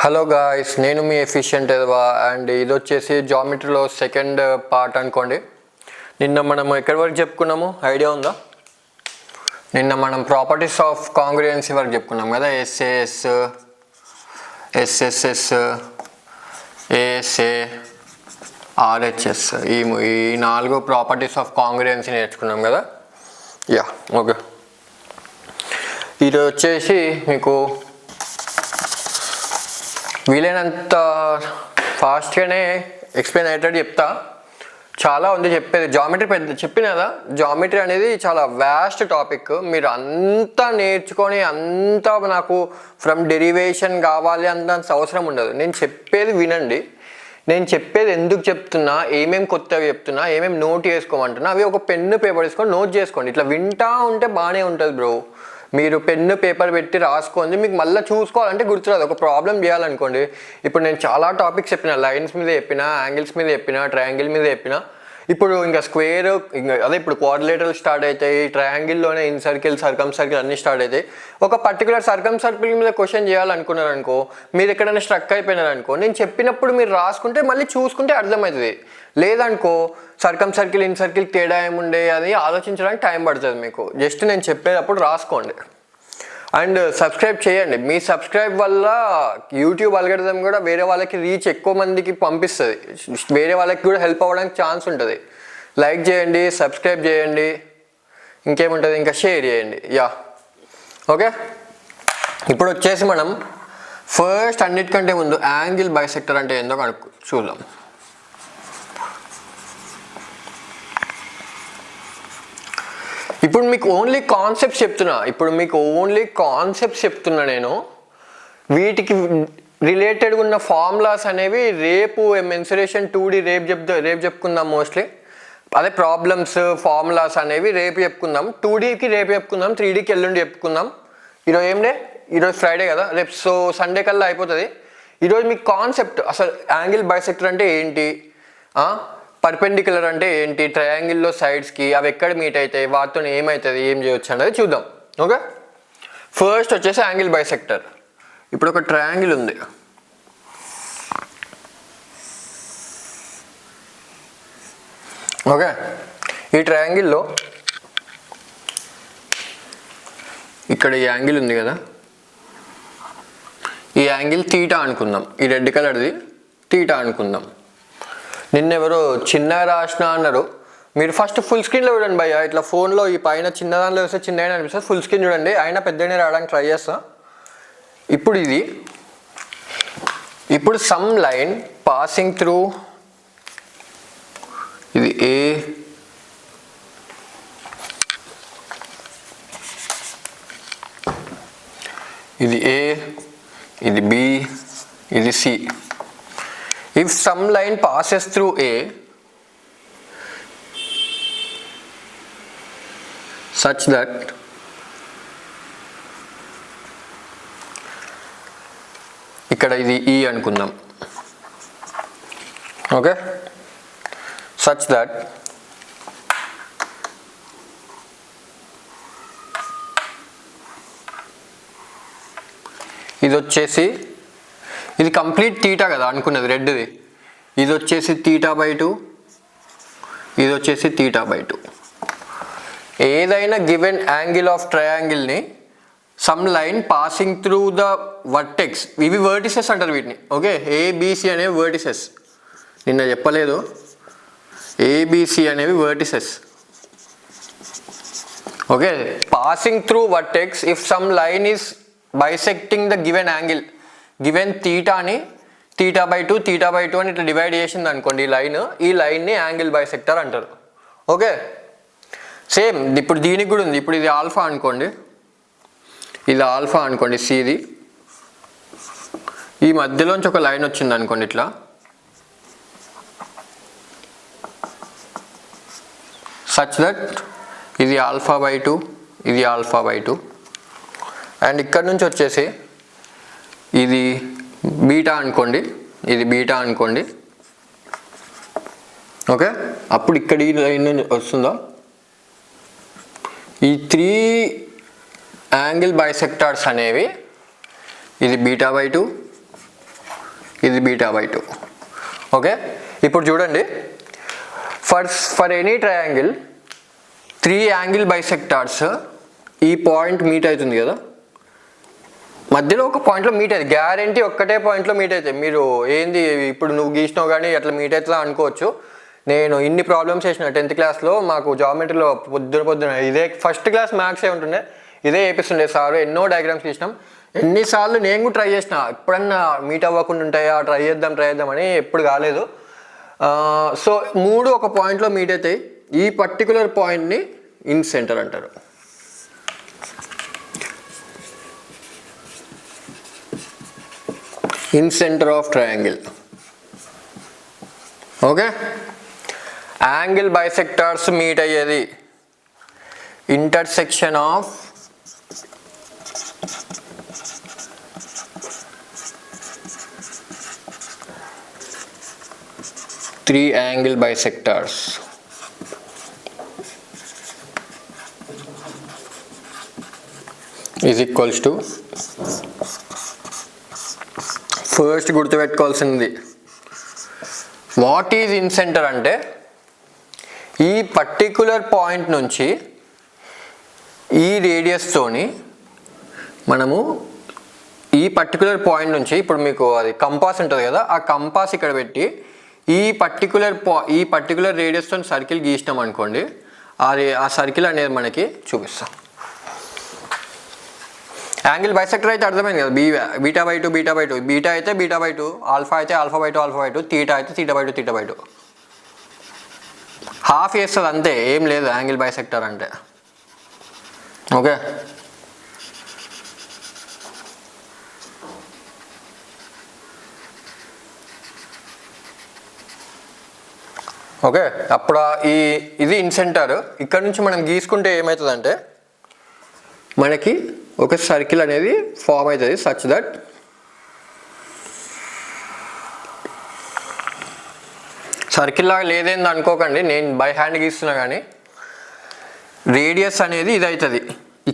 Hello guys, నేను మీ efficient ఎదవా. And ఇది వచ్చేసి జామెట్రీలో సెకండ్ పార్ట్ అనుకోండి. నిన్న మనం ఎక్కడి వరకు చెప్పుకున్నాము ఐడియా ఉందా? నిన్న మనం ప్రాపర్టీస్ ఆఫ్ కాంగ్రుయెన్సీ వరకు చెప్పుకున్నాం కదా. ఎస్ఏఎస్, ఎస్ఎస్ఎస్, ఏఎస్ఏ, ఆర్హెచ్ఎస్, ఈ 4 ప్రాపర్టీస్ ఆఫ్ కాంగ్రుయెన్సీ నేర్చుకున్నాం కదా. Yeah, okay. ఇది వచ్చేసి మీకు వీలైనంత ఫాస్ట్గానే ఎక్స్ప్లెయిన్ అయ్యేటట్టు చెప్తా. చాలా ఉంది చెప్పేది. జామెట్రీ పెద్ద చెప్పిన కదా, జామెట్రీ అనేది చాలా వ్యాస్ట్ టాపిక్. మీరు అంతా నేర్చుకొని అంతా నాకు ఫ్రమ్ డెరివేషన్ కావాలి అంత అవసరం ఉండదు. నేను చెప్పేది వినండి. నేను చెప్పేది ఎందుకు చెప్తున్నా, ఏమేమి కొత్తగా చెప్తున్నా, ఏమేమి నోట్ చేసుకోమంటున్నా, అవి ఒక పెన్ను పేపర్ తీసుకొని నోట్ చేసుకోండి. ఇట్లా వింటా ఉంటే బాగానే ఉంటుంది బ్రో. మీరు పెన్ను పేపర్ పెట్టి రాసుకోండి, మీకు మళ్ళీ చూసుకోవాలంటే గుర్తురాదు. ఒక ప్రాబ్లం చేయాలనుకోండి, ఇప్పుడు నేను చాలా టాపిక్స్ చెప్పిన, లైన్స్ మీద చెప్పిన, యాంగిల్స్ మీద చెప్పిన, ట్రయాంగిల్ మీద చెప్పిన. ఇప్పుడు ఇంకా స్క్వేర్, ఇంకా అదే ఇప్పుడు క్వాడ్రిలేటరల్ స్టార్ట్ అవుతాయి. ట్రయాంగిల్లోనే ఇన్ సర్కిల్, సర్కమ్ సర్కిల్ అన్నీ స్టార్ట్ అవుతాయి. ఒక పర్టికులర్ సర్కమ్ సర్కిల్ మీద క్వశ్చన్ చేయాలనుకున్నారనుకో, మీరు ఎక్కడైనా స్ట్రక్ అయిపోయినారనుకో, నేను చెప్పినప్పుడు మీరు రాసుకుంటే మళ్ళీ చూసుకుంటే అర్థమవుతుంది. లేదనుకో, సర్కమ్ సర్కిల్, ఇన్ సర్కిల్ తేడా ఏముండే అది ఆలోచించడానికి టైం పడుతుంది మీకు. జస్ట్ నేను చెప్పేటప్పుడు రాసుకోండి. అండ్ సబ్స్క్రైబ్ చేయండి. మీ సబ్స్క్రైబ్ వల్ల యూట్యూబ్ అల్గోరిథం కూడా వేరే వాళ్ళకి రీచ్ ఎక్కువ మందికి పంపిస్తుంది. వేరే వాళ్ళకి కూడా హెల్ప్ అవ్వడానికి ఛాన్స్ ఉంటుంది. లైక్ చేయండి, సబ్స్క్రైబ్ చేయండి, ఇంకేముంటుంది, ఇంకా షేర్ చేయండి. Yeah, okay. ఇప్పుడు వచ్చేసి మనం ఫస్ట్ అన్నిటికంటే ముందు యాంగిల్ బైసెక్టర్ అంటే ఏందో చూద్దాం. ఇప్పుడు మీకు ఓన్లీ కాన్సెప్ట్స్ చెప్తున్నా నేను. వీటికి రిలేటెడ్గా ఉన్న ఫార్ములాస్ అనేవి రేపు మెన్సురేషన్ 2D రేపు చెప్పుకుందాం మోస్ట్లీ. అదే ప్రాబ్లమ్స్, ఫార్ములాస్ అనేవి రేపు చెప్పుకుందాం. 2Dకి రేపు చెప్పుకుందాం, 3Dకి ఎల్లుండి చెప్పుకుందాం. ఈరోజు ఏం డే, ఈరోజు ఫ్రైడే కదా, రేపు సండే కల్లా అయిపోతుంది. ఈరోజు మీకు కాన్సెప్ట్, అసలు యాంగిల్ బైసెక్టర్ అంటే ఏంటి, పర్పెండిక్యులర్ అంటే ఏంటి, ట్రయాంగిల్లో సైడ్స్కి అవి ఎక్కడ మీట్ అవుతాయి, వాటితో ఏమవుతుంది, ఏం చేయొచ్చు అనేది చూద్దాం. ఓకే, ఫస్ట్ వచ్చేసి యాంగిల్ బైసెక్టర్. ఇప్పుడు ఒక ట్రయాంగిల్ ఉంది. ఓకే, ఈ ట్రయాంగిల్లో ఇక్కడ ఈ యాంగిల్ ఉంది కదా, ఈ యాంగిల్ తీటా అనుకుందాం. ఈ రెడ్ కలర్ది తీటా అనుకుందాం. నిన్నెవరో చిన్న రాసిన అన్నారు. మీరు ఫస్ట్ ఫుల్ స్క్రీన్లో చూడండి భయ్య. ఇట్లా ఫోన్లో ఈ పైన చిన్న దానిలో వస్తే చిన్నగా అనిపిస్తుంది. ఫుల్ స్క్రీన్ చూడండి, అయినా పెద్దగానే రావడానికి ట్రై చేస్తా. ఇప్పుడు సమ్ లైన్ పాసింగ్ త్రూ, ఇది ఏ, ఇది బి, ఇది C. If some line passes through A such that ఇక్కడ ఇది E అనుకుందాం. ఓకే, such that ఇది వచ్చేసి, ఇది కంప్లీట్ తీటా కదా అనుకున్నది రెడ్ది. ఇది వచ్చేసి θ/2, ఇది వచ్చేసి θ/2. ఏదైనా గివెన్ యాంగిల్ ఆఫ్ ట్రయాంగిల్ని some line passing through the vertex, ఇవి వర్టిసెస్ అంటారు వీటిని. ఓకే, ఏబిసి అనేవి వర్టిసెస్. నిన్న చెప్పలేదు, ఏబిసి అనేవి vertices. Okay, passing through vertex if some line is bisecting the given angle, given తీటాని θ/2 అని ఇట్లా డివైడ్ చేసింది అనుకోండి ఈ లైన్ని యాంగిల్ బైసెక్టర్ అంటారు. ఓకే, సేమ్ ఇప్పుడు దీనికి కూడా ఉంది. ఇప్పుడు ఇది ఆల్ఫా అనుకోండి, ఇది ఆల్ఫా అనుకోండి, సిది. ఈ మధ్యలోంచి ఒక లైన్ వచ్చింది అనుకోండి ఇట్లా, సచ్ దట్ ఇది α/2, ఇది α/2. అండ్ ఇక్కడ నుంచి వచ్చేసి ఇది బీటా అనుకోండి, ఇది బీటా అనుకోండి. ఓకే, అప్పుడు ఇక్కడ ఈ లైన్ వస్తుందా, ఈ 3 యాంగిల్ బైసెక్టార్స్ అనేవి, ఇది β/2, ఇది β/2. ఓకే, ఇప్పుడు చూడండి, for any triangle 3 angle bisectors ఈ పాయింట్ మీట్ అవుతుంది కదా, మధ్యలో ఒక పాయింట్లో మీట్ అవుతుంది, గ్యారంటీ ఒక్కటే పాయింట్లో మీట్ అవుతాయి. మీరు ఏంది ఇప్పుడు నువ్వు గీసినావు కానీ అట్లా మీట్ అవుతుందా అనుకోవచ్చు. నేను ఇన్ని ప్రాబ్లమ్స్ చేసిన 10th క్లాస్లో మాకు జామెట్రీలో పొద్దున ఇదే ఫస్ట్ క్లాస్ మ్యాథ్సే ఉంటుండే, ఇదే వేపిస్తుండే సార్. ఎన్నో డయాగ్రామ్స్ గీసినాం, ఎన్నిసార్లు నేను కూడా ట్రై చేసిన, ఎప్పుడన్నా మీట్ అవ్వకుండా ఉంటాయా, ట్రై చేద్దాం అని ఎప్పుడు కాలేదు. సో 3 ఒక పాయింట్లో మీట్ అవుతాయి. ఈ పర్టికులర్ పాయింట్ని ఇన్ సెంటర్ అంటారు. ఇన్ సెంటర్ ఆఫ్ ట్రయాంగిల్. ఓకే, యాంగిల్ బైసెక్టార్స్ మీట్ అయ్యేది intersection of three angle bisectors is equals to, first గుర్తుపెట్టుకోవాల్సింది వాట్ ఈజ్ ఇన్ సెంటర్ అంటే, ఈ పర్టికులర్ పాయింట్ నుంచి ఈ రేడియస్తోని మనము ఈ పర్టికులర్ పాయింట్ నుంచి, ఇప్పుడు మీకు అది కంపాస్ ఉంటుంది కదా, ఆ కంపాస్ ఇక్కడ పెట్టి ఈ పర్టికులర్ రేడియస్తో సర్కిల్ గీసినాం అనుకోండి, ఆ సర్కిల్ అనేది మనకి చూపిస్తాం. యాంగిల్ బైసెక్టర్ అయితే అర్థమైంది కదా, β/2 బీటా అయితే β/2, ఆల్ఫా అయితే α/2, తీటా అయితే θ/2. హాఫ్ వేస్తుంది అంతే, ఏం లేదు యాంగిల్ బైసెక్టర్ అంటే. ఓకే, ఓకే అప్పుడు ఇది ఇన్సెంటర్. ఇక్కడ నుంచి మనం గీసుకుంటే ఏమవుతుందంటే మనకి ఒక సర్కిల్ అనేది ఫామ్ అవుతుంది, సచ్ దట్ సర్కిల్ లాగా లేదేంది అనుకోకండి, నేను బై హ్యాండ్ గీస్తున్నా కానీ రేడియస్ అనేది ఇది అవుతుంది.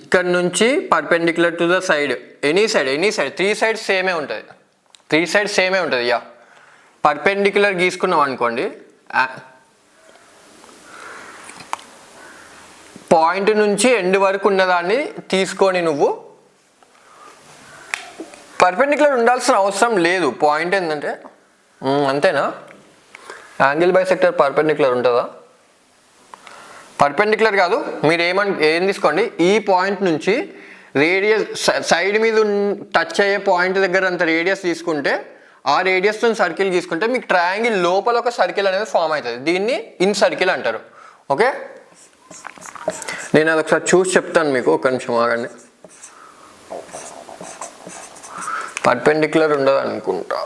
ఇక్కడ నుంచి perpendicular to the side, any side 3 sides సేమే ఉంటుంది. యా, పర్పెండిక్యులర్ గీసుకున్నాం అనుకోండి, పాయింట్ నుంచి ఎండ్ వరకు ఉన్నదాన్ని తీసుకొని నువ్వు పర్పెండిక్యులర్ ఉండాల్సిన అవసరం లేదు. పాయింట్ ఏంటంటే అంతేనా, యాంగిల్ బైసెక్టర్ పర్పెండిక్యులర్ ఉంటుందా? పర్పెండిక్యులర్ కాదు, మీరు ఏం తీసుకోండి, ఈ పాయింట్ నుంచి రేడియస్ సైడ్ మీద టచ్ అయ్యే పాయింట్ దగ్గర అంత రేడియస్ తీసుకుంటే, ఆ రేడియస్తో సర్కిల్ తీసుకుంటే మీకు ట్రయాంగిల్ లోపల ఒక సర్కిల్ అనేది ఫామ్ అవుతుంది. దీన్ని ఇన్ సర్కిల్ అంటారు. ఓకే, నేను అది ఒకసారి చూసి చెప్తాను మీకు, ఒక నిమిషం ఆగండి. పర్పెండిక్యులర్ ఉండదు అనుకుంటా,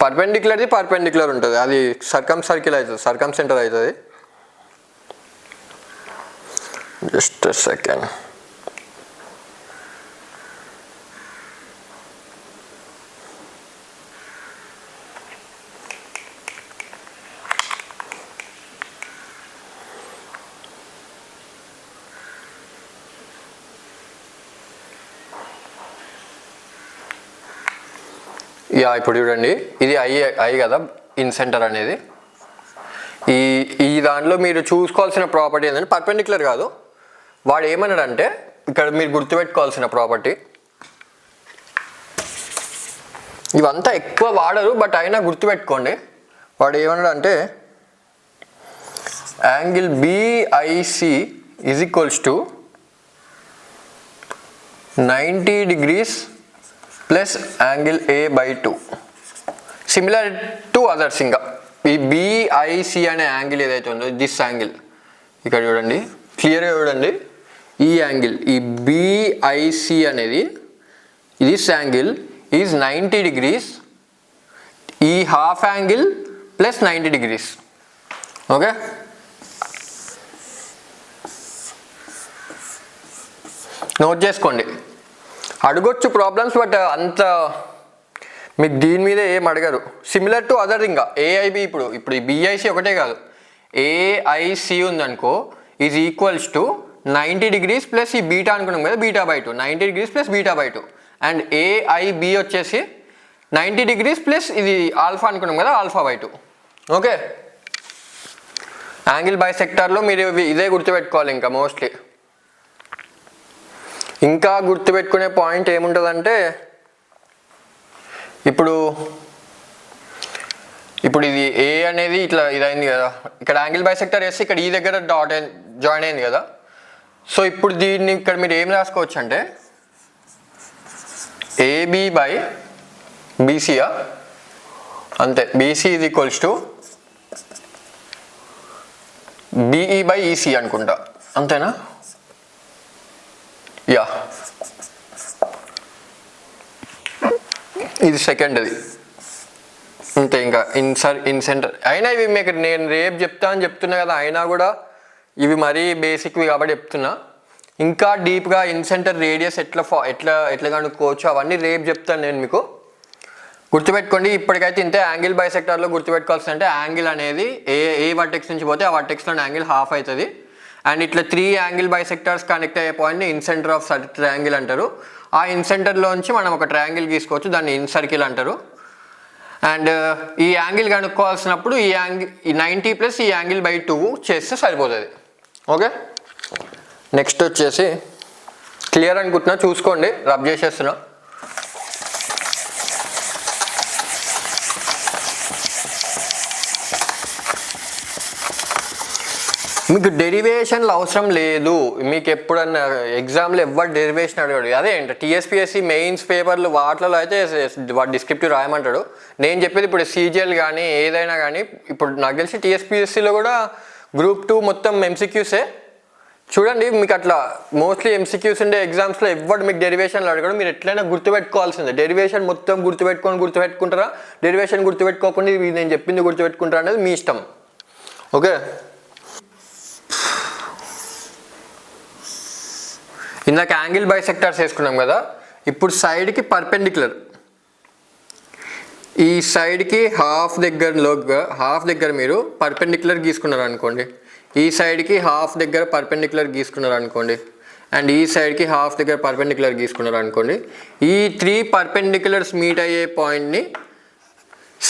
పర్పెండిక్యులర్ ఉంటుంది, అది సర్కమ్ సెంటర్ అవుతుంది. Just second. యా, ఇప్పుడు చూడండి, ఇది ఐ కదా ఇన్ సెంటర్ అనేది. ఈ దాంట్లో మీరు చూసుకోవాల్సిన ప్రాపర్టీ ఏంటంటే, పర్పెండిక్యులర్ కాదు, వాడు ఏమన్నాడంటే ఇక్కడ మీరు గుర్తుపెట్టుకోవాల్సిన ప్రాపర్టీ, ఇవంతా ఎక్కువ వాడరు బట్ అయినా గుర్తుపెట్టుకోండి. వాడు ఏమన్నాడంటే angle BIC is equals to 90 degrees plus angle A/2, similar to others. ఇంకా ఈ BIC అనే యాంగిల్ ఏదైతే ఉందో, దిస్ యాంగిల్ ఇక్కడ చూడండి, క్లియర్గా చూడండి, ఈ యాంగిల్ ఈ BIC అనేది, దిస్ యాంగిల్ ఈజ్ 90 degrees, ఈ half angle plus 90 degrees. Okay, note చేసుకోండి. అడగొచ్చు ప్రాబ్లమ్స్, బట్ అంత మీకు దీని మీద ఏం అడగరు. సిమిలర్ టు అదర్, ఇంకా AIB, ఇప్పుడు ఈ BIC ఒకటే కాదు, AIC ఉందనుకో, is equals to 90 degrees plus ఈ బీటా అనుకున్నాం కదా, β/2, 90 degrees ప్లస్ β/2. అండ్ AIB వచ్చేసి 90 degrees ప్లస్ ఇది ఆల్ఫా అనుకున్నాం కదా, ఆల్ఫా బై 2. ఓకే, యాంగిల్ బైసెక్టార్లో మీరు ఇదే గుర్తుపెట్టుకోవాలి. ఇంకా మోస్ట్లీ ఇంకా గుర్తుపెట్టుకునే పాయింట్ ఏముంటుందంటే, ఇప్పుడు ఇది ఏ అనేది ఇట్లా ఇదైంది కదా, ఇక్కడ యాంగిల్ బైసెక్టార్ వేస్తే ఇక్కడ ఈ దగ్గర జాయిన్ అయింది కదా. సో ఇప్పుడు దీన్ని ఇక్కడ మీరు ఏం రాసుకోవచ్చు అంటే ఏబి బై బీసీయా, అంతే. BC is equals to BE by EC అనుకుంటా, అంతేనా? యా, ఇది సెకండ్ది అంతే. ఇంకా ఇన్ సెంటర్ అయినా ఇవి మీకు నేను రేపు చెప్తా అని చెప్తున్నా కదా, అయినా కూడా ఇవి మరీ బేసిక్వి కాబట్టి చెప్తున్నా. ఇంకా డీప్గా ఇన్ సెంటర్ రేడియస్ ఎట్లా కనుక్కోవచ్చు అవన్నీ రేపు చెప్తాను నేను మీకు. గుర్తుపెట్టుకోండి, ఇప్పటికైతే ఇంతే. యాంగిల్ బైసెక్టార్లో గుర్తుపెట్టుకోవాల్సి అంటే యాంగిల్ అనేది ఏ వర్టెక్స్ నుంచి పోతే ఆ వర్టెక్స్లో యాంగిల్ హాఫ్ అవుతుంది. అండ్ ఇట్లా 3 యాంగిల్ బైసెక్టార్స్ కనెక్ట్ అయ్యే పాయింట్ని ఇన్ సెంటర్ ఆఫ్ ట్రయాంగిల్ అంటారు. ఆ ఇన్ సెంటర్లోంచి మనం ఒక ట్రయాంగిల్ గీసుకోవచ్చు, దాన్ని ఇన్ సర్కిల్ అంటారు. అండ్ ఈ యాంగిల్ కనుక్కోవాల్సినప్పుడు ఈ 90 ప్లస్ ఈ యాంగిల్ బై 2 చేస్తే సరిపోతుంది. ఓకే, నెక్స్ట్ వచ్చేసి క్లియర్ అనుకుంటున్నా, చూసుకోండి, రబ్ చేసేస్తున్నా. మీకు డెరివేషన్లు అవసరం లేదు. మీకు ఎప్పుడన్నా ఎగ్జామ్లో ఎవరు డెరివేషన్ అడిగాడు, అదే ఏంటి టీఎస్పీఎస్సీ మెయిన్స్ పేపర్లు వాటిలో అయితే వాడు డిస్క్రిప్టివ్ రాయమంటాడు. నేను చెప్పేది ఇప్పుడు సీజీఎల్ కానీ ఏదైనా కానీ, ఇప్పుడు నాకు తెలిసి టీఎస్పీఎస్సీలో కూడా గ్రూప్ 2 మొత్తం ఎంసీక్యూసే. చూడండి, మీకు అట్లా మోస్ట్లీ ఎంసీక్యూస్ ఉండే ఎగ్జామ్స్లో ఎవరు మీకు డెరివేషన్లు అడగడం, మీరు ఎట్లయినా గుర్తుపెట్టుకోవాల్సిందే. డెరివేషన్ మొత్తం గుర్తుపెట్టుకుంటారా, డెరివేషన్ గుర్తుపెట్టుకోకుండా నేను చెప్పింది గుర్తుపెట్టుకుంటారా అనేది మీ ఇష్టం. ఓకే, ఇందాక యాంగిల్ బైసెక్టార్స్ వేసుకున్నాం కదా, ఇప్పుడు సైడ్కి పర్పెండిక్యులర్, ఈ సైడ్కి హాఫ్ దగ్గర మీరు పర్పెండిక్యులర్ గీసుకున్నారు అనుకోండి, ఈ సైడ్కి హాఫ్ దగ్గర పర్పెండిక్యులర్ గీసుకున్నారు అనుకోండి, అండ్ ఈ సైడ్కి హాఫ్ దగ్గర పర్పెండిక్యులర్ గీసుకున్నారు అనుకోండి. ఈ 3 పర్పెండిక్యులర్స్ మీట్ అయ్యే పాయింట్ని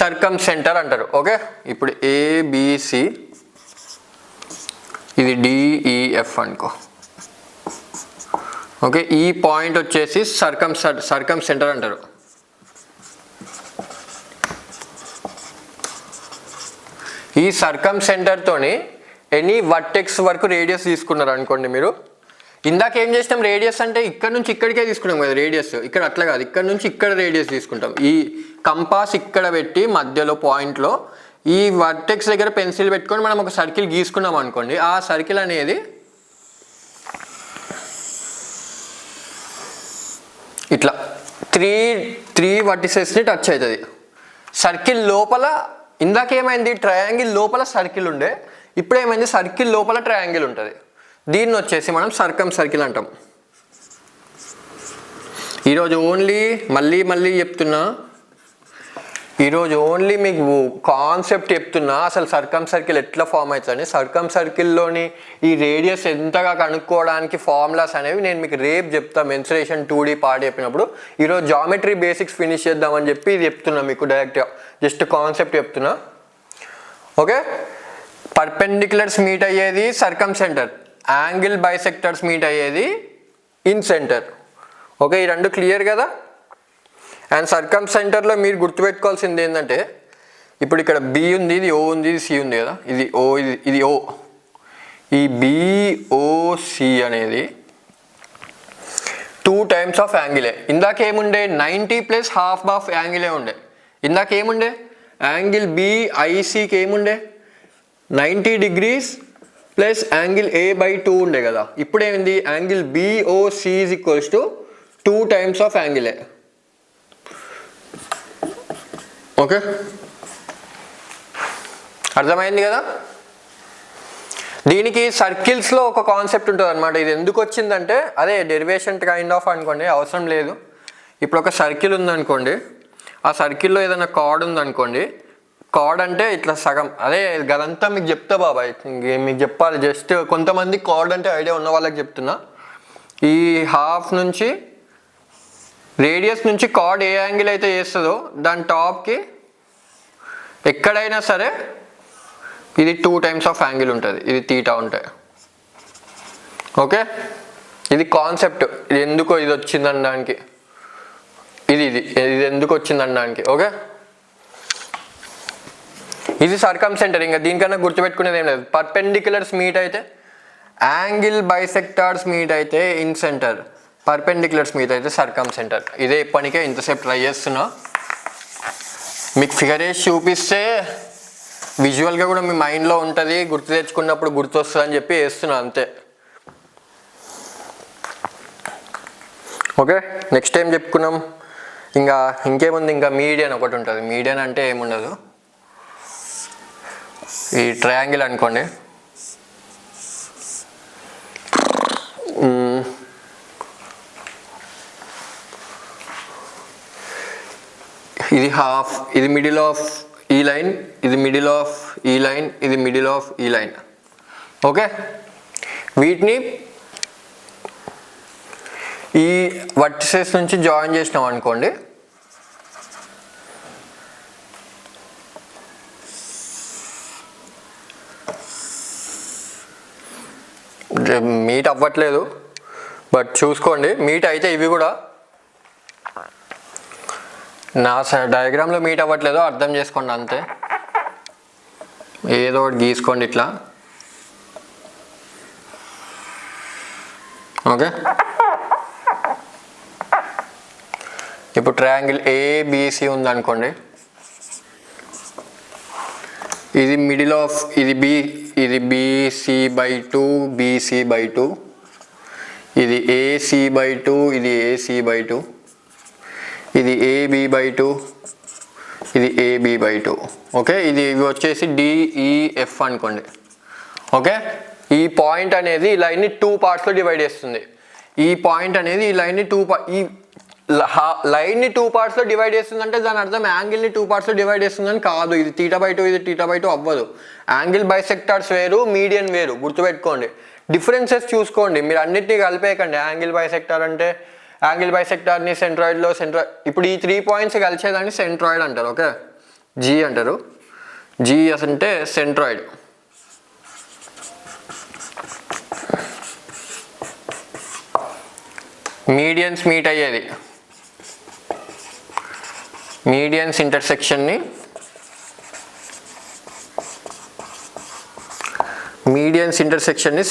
సర్కమ్ సెంటర్ అంటారు. ఓకే, ఇప్పుడు ఏబిసి, ఇది డిఈఎఫ్ అనుకో. ఓకే, ఈ పాయింట్ వచ్చేసి సర్కమ్ సెంటర్ అంటారు. ఈ సర్కమ్ సెంటర్తోని ఎనీ వర్టెక్స్ వరకు రేడియస్ తీసుకున్నారు అనుకోండి. మీరు ఇందాక ఏం చేసినాం, రేడియస్ అంటే ఇక్కడ నుంచి ఇక్కడికే తీసుకున్నాం కదా రేడియస్, ఇక్కడ అట్లా కాదు, ఇక్కడ నుంచి ఇక్కడ రేడియస్ తీసుకుంటాం. ఈ కంపాస్ ఇక్కడ పెట్టి మధ్యలో పాయింట్లో ఈ వర్టెక్స్ దగ్గర పెన్సిల్ పెట్టుకొని మనం ఒక సర్కిల్ గీసుకున్నాం అనుకోండి. ఆ సర్కిల్ అనేది ఇట్లా త్రీ వర్టిసెస్ని టచ్ అవుతుంది. సర్కిల్ లోపల ఇందాక ఏమైంది, ట్రయాంగిల్ లోపల సర్కిల్ ఉండే, ఇప్పుడు ఏమైంది, సర్కిల్ లోపల ట్రయాంగిల్ ఉంటుంది. దీన్ని వచ్చేసి మనం సర్కమ్ సర్కిల్ అంటాం. ఈరోజు ఓన్లీ మళ్ళీ చెప్తున్నా, ఈరోజు ఓన్లీ మీకు కాన్సెప్ట్ చెప్తున్నా, అసలు సర్కమ్ సర్కిల్ ఎట్లా ఫామ్ అవుతుంది, సర్కమ్ సర్కిల్లోని ఈ రేడియస్ ఎంతగా కనుక్కోవడానికి ఫార్ములాస్ అనేవి నేను మీకు రేపు చెప్తాను మెన్సురేషన్ 2D పార్ట్ చెప్పినప్పుడు. ఈరోజు జామెట్రీ బేసిక్స్ ఫినిష్ చేద్దామని చెప్పి ఇది చెప్తున్నా మీకు, డైరెక్ట్గా జస్ట్ కాన్సెప్ట్ చెప్తున్నా. ఓకే, పర్పెండిక్యులర్స్ మీట్ అయ్యేది సర్కమ్ సెంటర్, యాంగిల్ బైసెక్టర్స్ మీట్ అయ్యేది ఇన్ సెంటర్. ఓకే, ఈ రెండు క్లియర్ కదా. అండ్ సర్కమ్ సెంటర్లో మీరు గుర్తుపెట్టుకోవాల్సింది ఏంటంటే, ఇప్పుడు ఇక్కడ బి ఉంది, ఇది ఓ ఉంది, ఇది సి ఉంది కదా, ఇది ఓ, ఇది ఓ. ఈ బిఓసి అనేది 2 టైమ్స్ ఆఫ్ యాంగిలే. ఇందాక ఏముండే, 90 ప్లస్ హాఫ్ ఆఫ్ యాంగిలే ఉండే. ఇందాక ఏముండే, యాంగిల్ బిఐసికి ఏముండే 90 degrees plus angle A by 2 ఉండే కదా. ఇప్పుడు ఏమైంది, angle BOC is equals to 2 times of యాంగిలే. ఓకే, అర్థమైంది కదా. దీనికి సర్కిల్స్లో ఒక కాన్సెప్ట్ ఉంటుంది అనమాట. ఇది ఎందుకు వచ్చిందంటే, అదే డెరివేషన్ కైండ్ ఆఫ్ అనుకోండి, అవసరం లేదు. ఇప్పుడు ఒక సర్కిల్ ఉందనుకోండి, ఆ సర్కిల్లో ఏదైనా కార్డ్ ఉందనుకోండి, కార్డ్ అంటే ఇట్లా సగం, అదే గదంతా మీకు చెప్తా బాబాయ్, మీకు చెప్పాలి. జస్ట్ కొంతమంది కార్డ్ అంటే ఐడియా ఉన్న వాళ్ళకి చెప్తున్నా. ఈ హాఫ్ నుంచి రేడియస్ నుంచి కార్డ్ ఏ యాంగిల్ అయితే చేస్తుందో దాని టాప్కి ఎక్కడైనా సరే ఇది 2 టైమ్స్ ఆఫ్ యాంగిల్ ఉంటుంది, ఇది తీటా ఉంటాయి. ఓకే, ఇది కాన్సెప్ట్. ఇది ఎందుకో ఇది వచ్చిందనడానికి, ఇది ఇది ఇది ఎందుకు వచ్చిందనడానికి. ఓకే, ఇది సర్కంసెంటర్. ఇంకా దీనికన్నా గుర్తుపెట్టుకునేది ఏం లేదు. పర్పెండిక్యులర్స్ మీట్ అయితే యాంగిల్, బైసెక్టార్స్ మీట్ అయితే ఇన్ సెంటర్, పర్పెండిక్యులర్స్ మీట్ అయితే సర్కంసెంటర్. ఇదే ఇప్పటికే ఇంతసేపు ట్రై చేస్తున్నా. మీకు ఫిగర్ వేసి చూపిస్తే విజువల్గా కూడా మీ మైండ్లో ఉంటుంది, గుర్తు తెచ్చుకున్నప్పుడు గుర్తొస్తుంది అని చెప్పి వేస్తున్నా అంతే. ఓకే, నెక్స్ట్ ఏం చెప్పుకున్నాం? ఇంకేముంది, ఇంకా మీడియన్ ఒకటి ఉంటుంది. మీడియన్ అంటే ఏముండదు, ఈ ట్రయాంగిల్ అనుకోండి. ఇది హాఫ్, ఇది మిడిల్ ఆఫ్ ఈ లైన్, ఇది మిడిల్ ఆఫ్ ఈ లైన్, ఇది మిడిల్ ఆఫ్ ఈ లైన్. ఓకే, వీటిని ఈ వర్టిసెస్ నుంచి జాయిన్ చేసినాం అనుకోండి. మీట్ అవ్వట్లేదు, బట్ చూసుకోండి. మీట్ అయితే ఇవి కూడా నా డయాగ్రామ్లో మీట్ అవ్వట్లేదో అర్థం చేసుకోండి అంతే. ఏదో ఒకటి గీసుకోండి ఇట్లా. ఓకే, ఇప్పుడు ట్రయాంగిల్ ఏబిసి ఉందనుకోండి. ఇది మిడిల్ ఆఫ్ ఇది BC/2, BC/2, ఇది AC/2, ఇది AC/2, ఇది AB/2, ఇది AB/2. ఓకే, ఇది వచ్చేసి DEF అనుకోండి. ఓకే, ఈ పాయింట్ అనేది ఈ లైన్ని 2 పార్ట్స్లో డివైడ్ చేస్తుంది. ఈ పాయింట్ అనేది ఈ లైన్ని లైన్ని 2 పార్ట్స్లో డివైడ్ చేస్తుందంటే దాని అర్థం యాంగిల్ని 2 పార్ట్స్లో డివైడ్ చేస్తుందని కాదు. ఇది θ/2, ఇది θ/2 అవ్వదు. యాంగిల్ బైసెక్టార్స్ వేరు, మీడియన్ వేరు, గుర్తుపెట్టుకోండి. డిఫరెన్సెస్ చూసుకోండి, మీరు అన్నిటినీ కలిపేయకండి. యాంగిల్ బైసెక్టార్ అంటే యాంగిల్ బైసెక్టార్ని సెంట్రాయిడ్లో ఇప్పుడు ఈ 3 పాయింట్స్ కలిసేదాన్ని సెంట్రాయిడ్ అంటారు. ఓకే, జీ అంటారు. జిఎస్ అంటే సెంట్రాయిడ్. మీడియన్స్ మీట్ అయ్యేది, మీడియన్స్ ఇంటర్సెక్షన్ని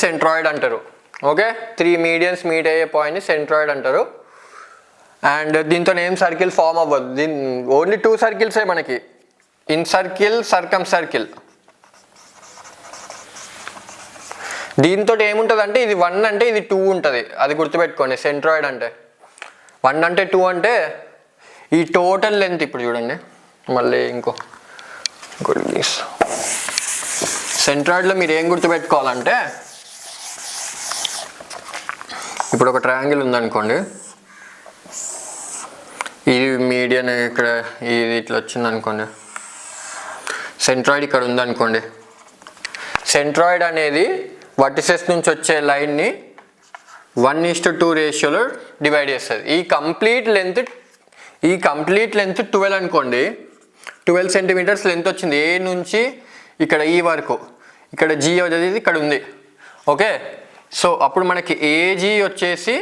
సెంట్రాయిడ్ అంటారు. ఓకే, 3 మీడియన్స్ మీట్ అయ్యే పాయింట్ని సెంట్రాయిడ్ అంటారు. అండ్ దీంతో ఏం సర్కిల్ ఫామ్ అవ్వదు. ఓన్లీ 2 సర్కిల్సే మనకి, ఇన్ సర్కిల్, సర్కమ్ సర్కిల్. దీంతో ఏముంటుంది అంటే ఇది 1 అంటే ఇది 2 ఉంటుంది, అది గుర్తుపెట్టుకోండి. సెంట్రాయిడ్ అంటే 1 అంటే 2 అంటే ఈ టోటల్ లెంత్. ఇప్పుడు చూడండి మళ్ళీ ఇంకోటి సెంట్రాయిడ్లో మీరు ఏం గుర్తుపెట్టుకోవాలంటే, ఇప్పుడు ఒక ట్రయాంగిల్ ఉందనుకోండి, ఇది మీడియన్ ఇక్కడ ఇది ఇట్లా వచ్చింది అనుకోండి. సెంట్రాయిడ్ ఇక్కడ ఉందనుకోండి. సెంట్రాయిడ్ అనేది వర్టిసెస్ నుంచి వచ్చే లైన్ని 1:2 రేషియోలో డివైడ్ చేస్తుంది. ఈ కంప్లీట్ లెంత్ 12 అనుకోండి. 12 సెంటీమీటర్స్ లెంత్ వచ్చింది ఏ నుంచి ఇక్కడ ఈ వరకు. ఇక్కడ జీ వచ్చేది ఇక్కడ ఉంది. ఓకే, సో అప్పుడు మనకి ఏజీ వచ్చేసి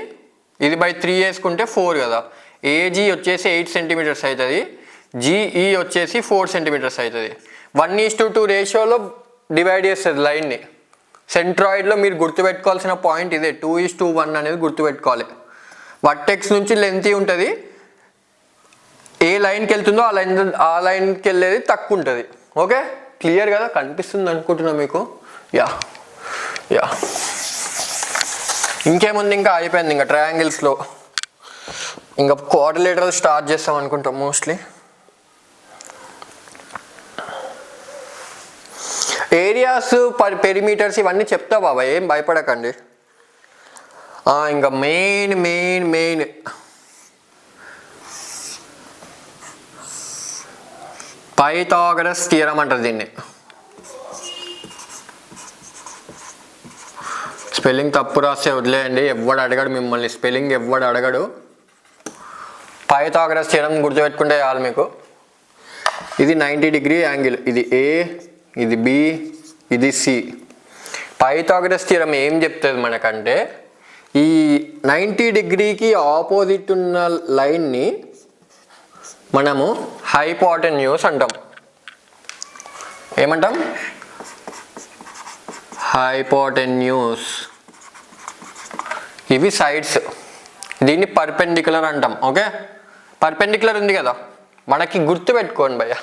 ఇది బై 3 వేసుకుంటే 4 కదా. ఏజీ వచ్చేసి 8 సెంటీమీటర్స్ అవుతుంది, జీఈ వచ్చేసి 4 సెంటీమీటర్స్ అవుతుంది. 1:2 రేషియోలో డివైడ్ చేస్తుంది లైన్ని. సెంట్రాయిడ్లో మీరు గుర్తుపెట్టుకోవాల్సిన పాయింట్ ఇదే, 2:1 అనేది గుర్తుపెట్టుకోవాలి. వర్టెక్స్ నుంచి లెంత్ ఉంటుంది, ఏ లైన్కి వెళ్తుందో ఆ లైన్కి వెళ్ళేది తక్కువ ఉంటుంది. ఓకే, క్లియర్ కదా, కనిపిస్తుంది అనుకుంటున్నా మీకు. యా ఇంకేముంది, ఇంకా అయిపోయింది. ఇంకా ట్రయాంగిల్స్లో ఇంకా క్వాడ్రిలేటరల్ స్టార్ట్ చేస్తాం అనుకుంటాం మోస్ట్లీ. ఏరియాస్, పెరిమీటర్స్ ఇవన్నీ చెప్తా బాబా, ఏం భయపడకండి. ఇంకా మెయిన్ పైథాగరస్ థియరం అంటారు దీన్ని. స్పెల్లింగ్ తప్పు రాస్తే వదిలేయండి, ఎవడు అడగడు మిమ్మల్ని. స్పెల్లింగ్ ఎవడు అడగడు, పైథాగరస్ థియరం గుర్తుపెట్టుకుంటే చాలు మీకు. ఇది 90 డిగ్రీ యాంగిల్, ఇది ఏ, ఇది బి, ఇది సి. పైథాగరస్ థియరం ఏం చెప్తుంది మనకంటే ఈ 90 డిగ్రీకి ఆపోజిట్ ఉన్న లైన్ని మనము హైపోటెన్యూస్ అంటాం. ఏమంటాం? హైపోటెన్యూస్. ఇవి సైడ్స్, దీన్ని పర్పెండిక్యులర్ అంటాం. ఓకే, పర్పెండిక్యులర్ ఉంది కదా మనకి, గుర్తుపెట్టుకోండి భయ్య,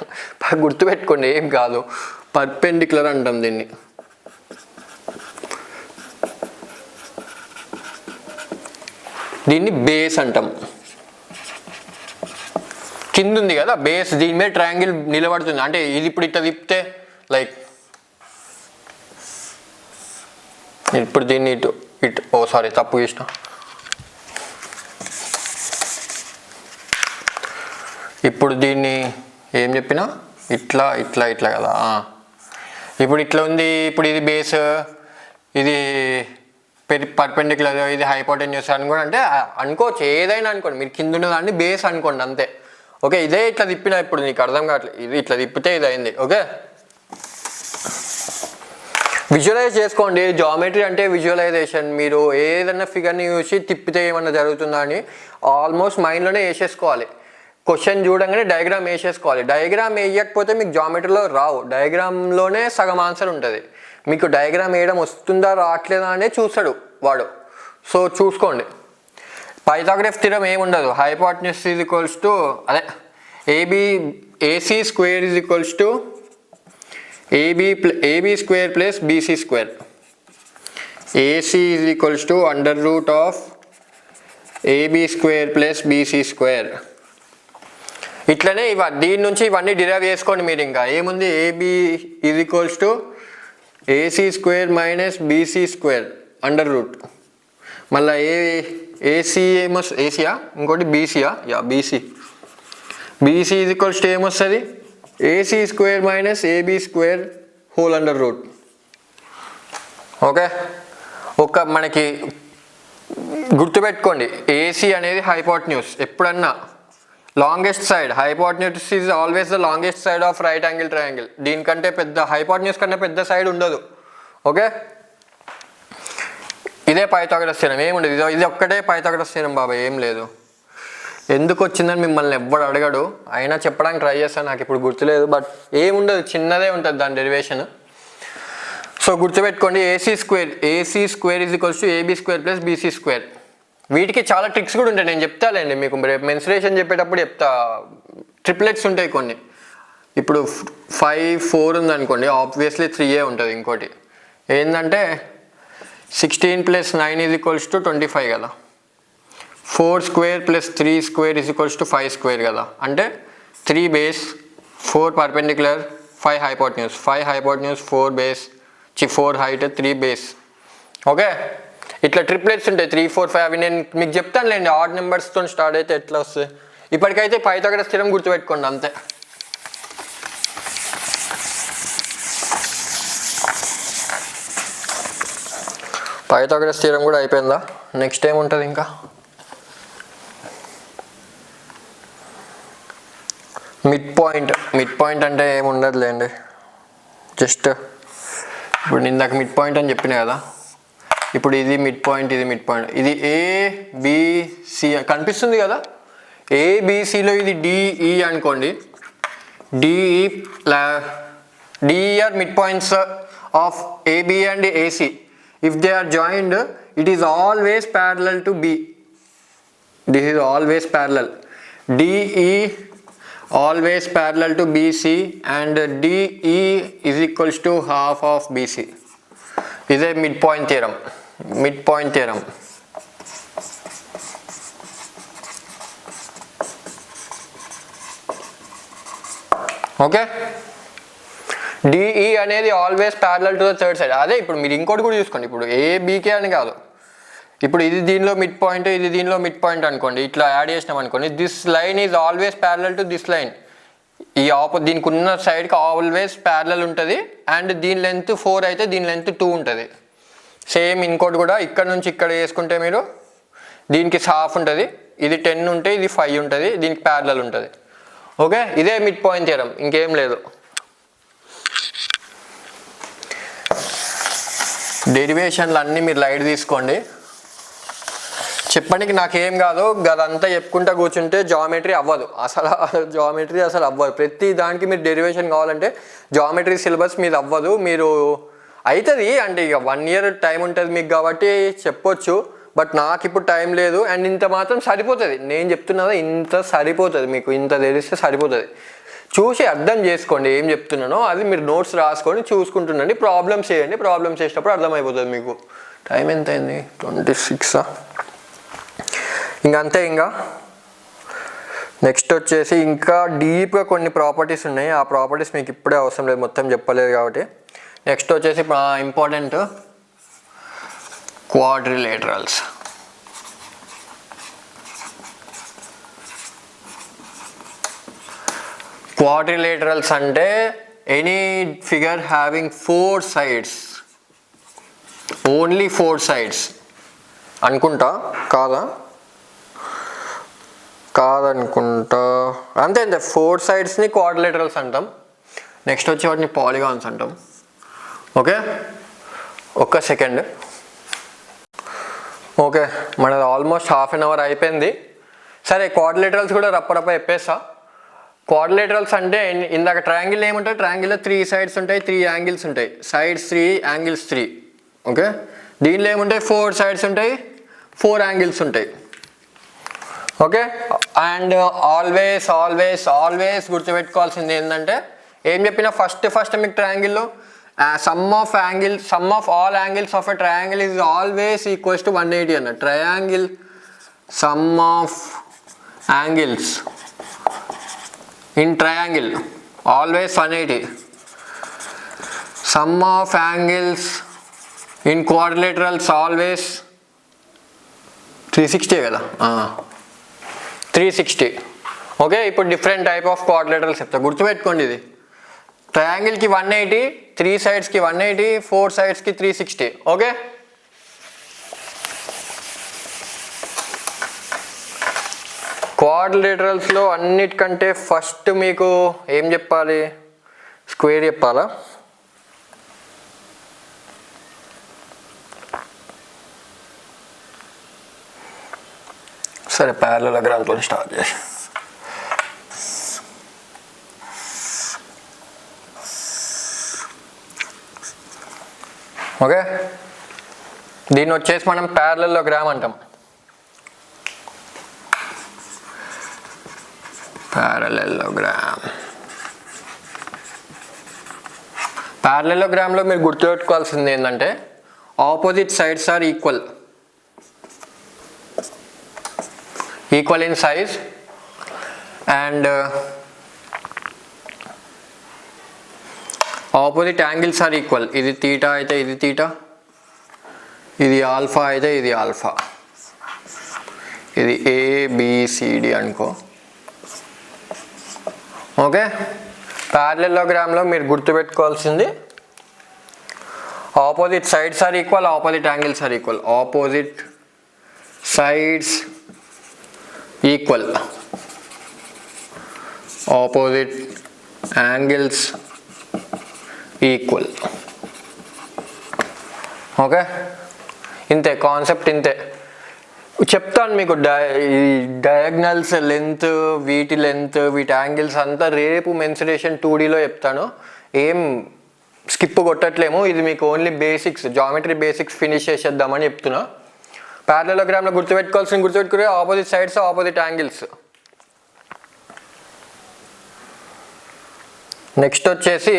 గుర్తుపెట్టుకోండి, ఏం కాదు, పర్పెండిక్యులర్ అంటాం దీన్ని. దీన్ని బేస్ అంటాం. కింద ఉంది కదా బేస్, దీని మీద ట్రయాంగిల్ నిలబడుతుంది. అంటే ఇది ఇప్పుడు ఇట్లా తిప్పితే లైక్ ఇప్పుడు దీన్ని ఇటు ఇటు, ఓ సారీ తప్పు చేసిన. ఇప్పుడు దీన్ని ఏం చెప్పినా ఇట్లా ఇట్లా ఇట్లా కదా. ఇప్పుడు ఇట్లా ఉంది, ఇప్పుడు ఇది బేస్, ఇది పర్పెండిక్యులర్, ఇది హైపోటెన్యూస్ అనుకోండి. అంటే అనుకోవచ్చు, ఏదైనా అనుకోండి, మీరు కింద ఉన్నదాన్ని బేస్ అనుకోండి అంతే. ఓకే, ఇదే ఇట్లా తిప్పినా ఇప్పుడు నీకు అర్థం కావట్లేదు, ఇది ఇట్లా తిప్పితే ఇది అయింది. ఓకే, విజువలైజ్ చేసుకోండి. జామెట్రీ అంటే విజువలైజేషన్. మీరు ఏదైనా ఫిగర్ని చూసి తిప్పితే ఏమన్నా జరుగుతుందా అని ఆల్మోస్ట్ మైండ్లోనే వేసేసుకోవాలి. క్వశ్చన్ చూడంగానే డయాగ్రామ్ వేసేసుకోవాలి. డయాగ్రామ్ వేయకపోతే మీకు జామెట్రీలో రావు. డయాగ్రామ్లోనే సగం ఆన్సర్ ఉంటుంది. మీకు డయాగ్రామ్ వేయడం వస్తుందా రావట్లేదా అనే చూస్తాడు వాడు. సో చూసుకోండి. పైథాగరస్ థియరం ఏముండదు. హైపోటెన్యూస్ ఈజ్ ఈక్వల్స్ టు అదే AC square is equals to AB square plus BC square. AC is equals to under root of AB square plus BC square. ఇట్లనే దీని నుంచి ఇవన్నీ డిరైవ్ చేసుకోండి మీరు. ఇంకా ఏముంది, AB is equals to AC square minus BC square under root. మళ్ళీ AC ఏసీయా ఇంకోటి బీసీయా, యా BC. BC is equals to ఏమొస్తుంది, AC square minus AB square whole under root. Okay, మనకి గుర్తుపెట్టుకోండి, ఏసీ అనేది హైపోటెన్యూస్. ఎప్పుడన్నా longest side, hypotenuse is always the longest side of right angle triangle. దీనికంటే పెద్ద, హైపోటెన్యూస్ కంటే పెద్ద సైడ్ ఉండదు. ఓకే, ఇదే పైథాగరస్ థియరం. ఏముండదు, ఇది ఒక్కటే పైథాగరస్ థియరం బాబాయ్, ఏం లేదు. ఎందుకు వచ్చిందని మిమ్మల్ని ఎవ్వడు అడగడు, అయినా చెప్పడానికి ట్రై చేస్తాను, నాకు ఇప్పుడు గుర్తులేదు. బట్ ఏముండదు, చిన్నదే ఉంటుంది దాని డెరివేషన్. సో గుర్తుపెట్టుకోండి, AC square is equals to AB square plus BC square. వీటికి చాలా ట్రిక్స్ కూడా ఉంటాయి, నేను చెప్తాలేండి మీకు. రేపు మెన్సురేషన్ చెప్పేటప్పుడు చెప్తా. ట్రిప్లెట్స్ ఉంటాయి కొన్ని. ఇప్పుడు 5, 4 ఉందనుకోండి, ఆబ్వియస్లీ 3a ఉంటుంది. ఇంకోటి ఏంటంటే 16 + 9 ఈజ్ ఈక్వల్స్ టు 25 కదా. 4 square plus 3 square is equals to 5 square కదా. అంటే 3 base, 4 perpendicular, 5 hypotenuse. 5 hypotenuse, 4 base, 4 height, 3 base. Okay, ఇట్లా ట్రిప్లెట్స్ ఉంటాయి 3, 4, 5. అవి నేను మీకు చెప్తానులేండి, ఆడ్ నెంబర్స్తో స్టార్ట్ అయితే ఎట్లా వస్తాయి. ఇప్పటికైతే పైథాగరస్ థియరం గుర్తుపెట్టుకోండి అంతే. పైథాగరస్ థియరం కూడా అయిపోయిందా? నెక్స్ట్ ఏముంటుంది ఇంకా? మిడ్ పాయింట్ అంటే ఏముండదులేండి. జస్ట్ ఇప్పుడు నేను ఇందాక మిడ్ పాయింట్ అని చెప్పిన కదా, ఇప్పుడు ఇది మిడ్ పాయింట్, ఇది మిడ్ పాయింట్. ఇది ఏబిసి కనిపిస్తుంది కదా. ఏబిసిలో ఇది డిఈ అనుకోండి. DE are mid points of AB and AC. If they are joined, it is always parallel to B. This is always parallel. DE always parallel to BC and DE is equals to half of BC. This is a midpoint theorem. Midpoint theorem. Okay. DE అనేది always parallel to the third side. అదే ఇప్పుడు మీరు ఇంకోటి కూడా చూసుకోండి. ఇప్పుడు ABK అని కాదు, ఇప్పుడు ఇది దీనిలో మిడ్ పాయింట్, ఇది దీనిలో మిడ్ పాయింట్ అనుకోండి. ఇట్లా యాడ్ చేసినాం అనుకోండి, this line is always parallel to this line. ఈ దీనికి ఉన్న సైడ్కి ఆల్వేస్ ప్యారలల్ ఉంటుంది. అండ్ దీని లెంత్ 4 అయితే దీని లెంత్ 2 ఉంటుంది. సేమ్ ఇంకోటి కూడా ఇక్కడ నుంచి ఇక్కడ వేసుకుంటే మీరు దీనికి హాఫ్ ఉంటుంది, ఇది 10 ఉంటే ఇది 5 ఉంటుంది, దీనికి ప్యారలల్ ఉంటుంది. ఓకే, ఇదే మిడ్ పాయింట్ థియరం, ఇంకేం లేదు. డెరివేషన్లు అన్నీ మీరు లైట్ తీసుకోండి. చెప్పడానికి నాకేం కాదు, గదంతా చెప్పుకుంటా కూర్చుంటే జామెట్రీ అవ్వదు, జామెట్రీ అసలు అవ్వదు. ప్రతి దానికి మీరు డెరివేషన్ కావాలంటే జామెట్రీ సిలబస్ మీద అవ్వదు. మీరు అవుతుంది అంటే ఇక 1 year టైం ఉంటుంది మీకు కాబట్టి చెప్పొచ్చు, బట్ నాకు ఇప్పుడు టైం లేదు. అండ్ ఇంత మాత్రం సరిపోతుంది, నేను చెప్తున్నదా ఇంత సరిపోతుంది, మీకు ఇంత తెలిస్తే సరిపోతుంది. చూసి అర్థం చేసుకోండి ఏం చెప్తున్నానో, అది మీరు నోట్స్ రాసుకొని చూసుకుంటుండండి, ప్రాబ్లమ్స్ చేయండి. ప్రాబ్లమ్స్ చేసినప్పుడు అర్థమైపోతుంది మీకు. టైం ఎంత అయింది? 26. ఇంకంతే. ఇంకా నెక్స్ట్ వచ్చేసి ఇంకా డీప్గా కొన్ని ప్రాపర్టీస్ ఉన్నాయి, ఆ ప్రాపర్టీస్ మీకు ఇప్పుడే అవసరం లేదు, మొత్తం చెప్పలేదు కాబట్టి. నెక్స్ట్ వచ్చేసి ఇంపార్టెంట్ క్వాడ్రిలేటరల్స్. క్వాడ్రిలేటరల్స్ అంటే any figure having 4 sides, only 4 sides అనుకుంటా, కాదనుకుంటా, అంతే 4 sidesని క్వాడ్రిలేటరల్స్ అంటాం. నెక్స్ట్ వచ్చి వాటిని పాలిగాన్స్ అంటాం. ఓకే, ఒక్క సెకండ్. ఓకే, మనది ఆల్మోస్ట్ ½ an hour అయిపోయింది. సరే, క్వాడ్రిలేటరల్స్ కూడా రప్ప చెప్పేస్తా. క్వాడ్రిలేటరల్స్ అంటే ఇందాక ట్రయాంగిల్ ఏముంటాయి, ట్రయాంగిల్లో 3 sides ఉంటాయి, 3 angles ఉంటాయి, sides 3 angles 3. ఓకే, దీనిలో ఏముంటాయి, 4 sides ఉంటాయి, 4 angles ఉంటాయి. ఓకే, అండ్ ఆల్వేస్ గుర్తుపెట్టుకోవాల్సింది ఏంటంటే, ఏం చెప్పినా ఫస్ట్ మీకు ట్రయాంగిల్లో sum of all angles of a triangle is always equals to 180 అన్న. Triangle sum of angles in triangle always 180. Sum of angles in quadrilaterals always 360 కదా, 360. ఓకే, ఇప్పుడు డిఫరెంట్ టైప్ ఆఫ్ క్వాడ్రిలేటరల్స్ చెప్తా, గుర్తుపెట్టుకోండి. ఇది ట్రయాంగిల్కి 180, 3 sidesకి 180, 4 sidesకి 360. ఓకే, క్వాడ్రిలేటరల్స్లో అన్నిటికంటే first మీకు ఏం చెప్పాలి, స్క్వేర్ చెప్పాలా? సరే, ప్యారలలోగ్రామ్తో స్టార్ట్ చేసి. ఓకే, దీన్ని వచ్చేసి మనం ప్యారలలోగ్రామ్ అంటాం. ప్యారలలోగ్రామ్లో మీరు గుర్తుపెట్టుకోవాల్సింది ఏంటంటే, opposite sides are equal in size, and opposite angles are equal. ఇది తీటా అయితే ఇది తీటా, ఇది ఆల్ఫా అయితే ఇది ఆల్ఫా, ఇది ABCD అనుకో. ఓకే, ప్యారలలోగ్రామ్లో మీరు గుర్తుపెట్టుకోవాల్సింది opposite sides are equal, opposite angles are equal. Opposite sides equal, opposite angles equal. Okay, ఇంతే కాన్సెప్ట్, ఇంతే చెప్తాను మీకు. డయాగ్నల్స్ లెంత్, వీటి యాంగిల్స్ అంతా రేపు మెన్సురేషన్ 2Dలో చెప్తాను, ఏం స్కిప్ కొట్టట్లేము. ఇది మీకు only basics, geometry basics finish చేసేద్దామని చెప్తున్నా. ప్యారలలోగ్రామ్లో గుర్తుపెట్టుకునే opposite sides, opposite angles. Next వచ్చేసి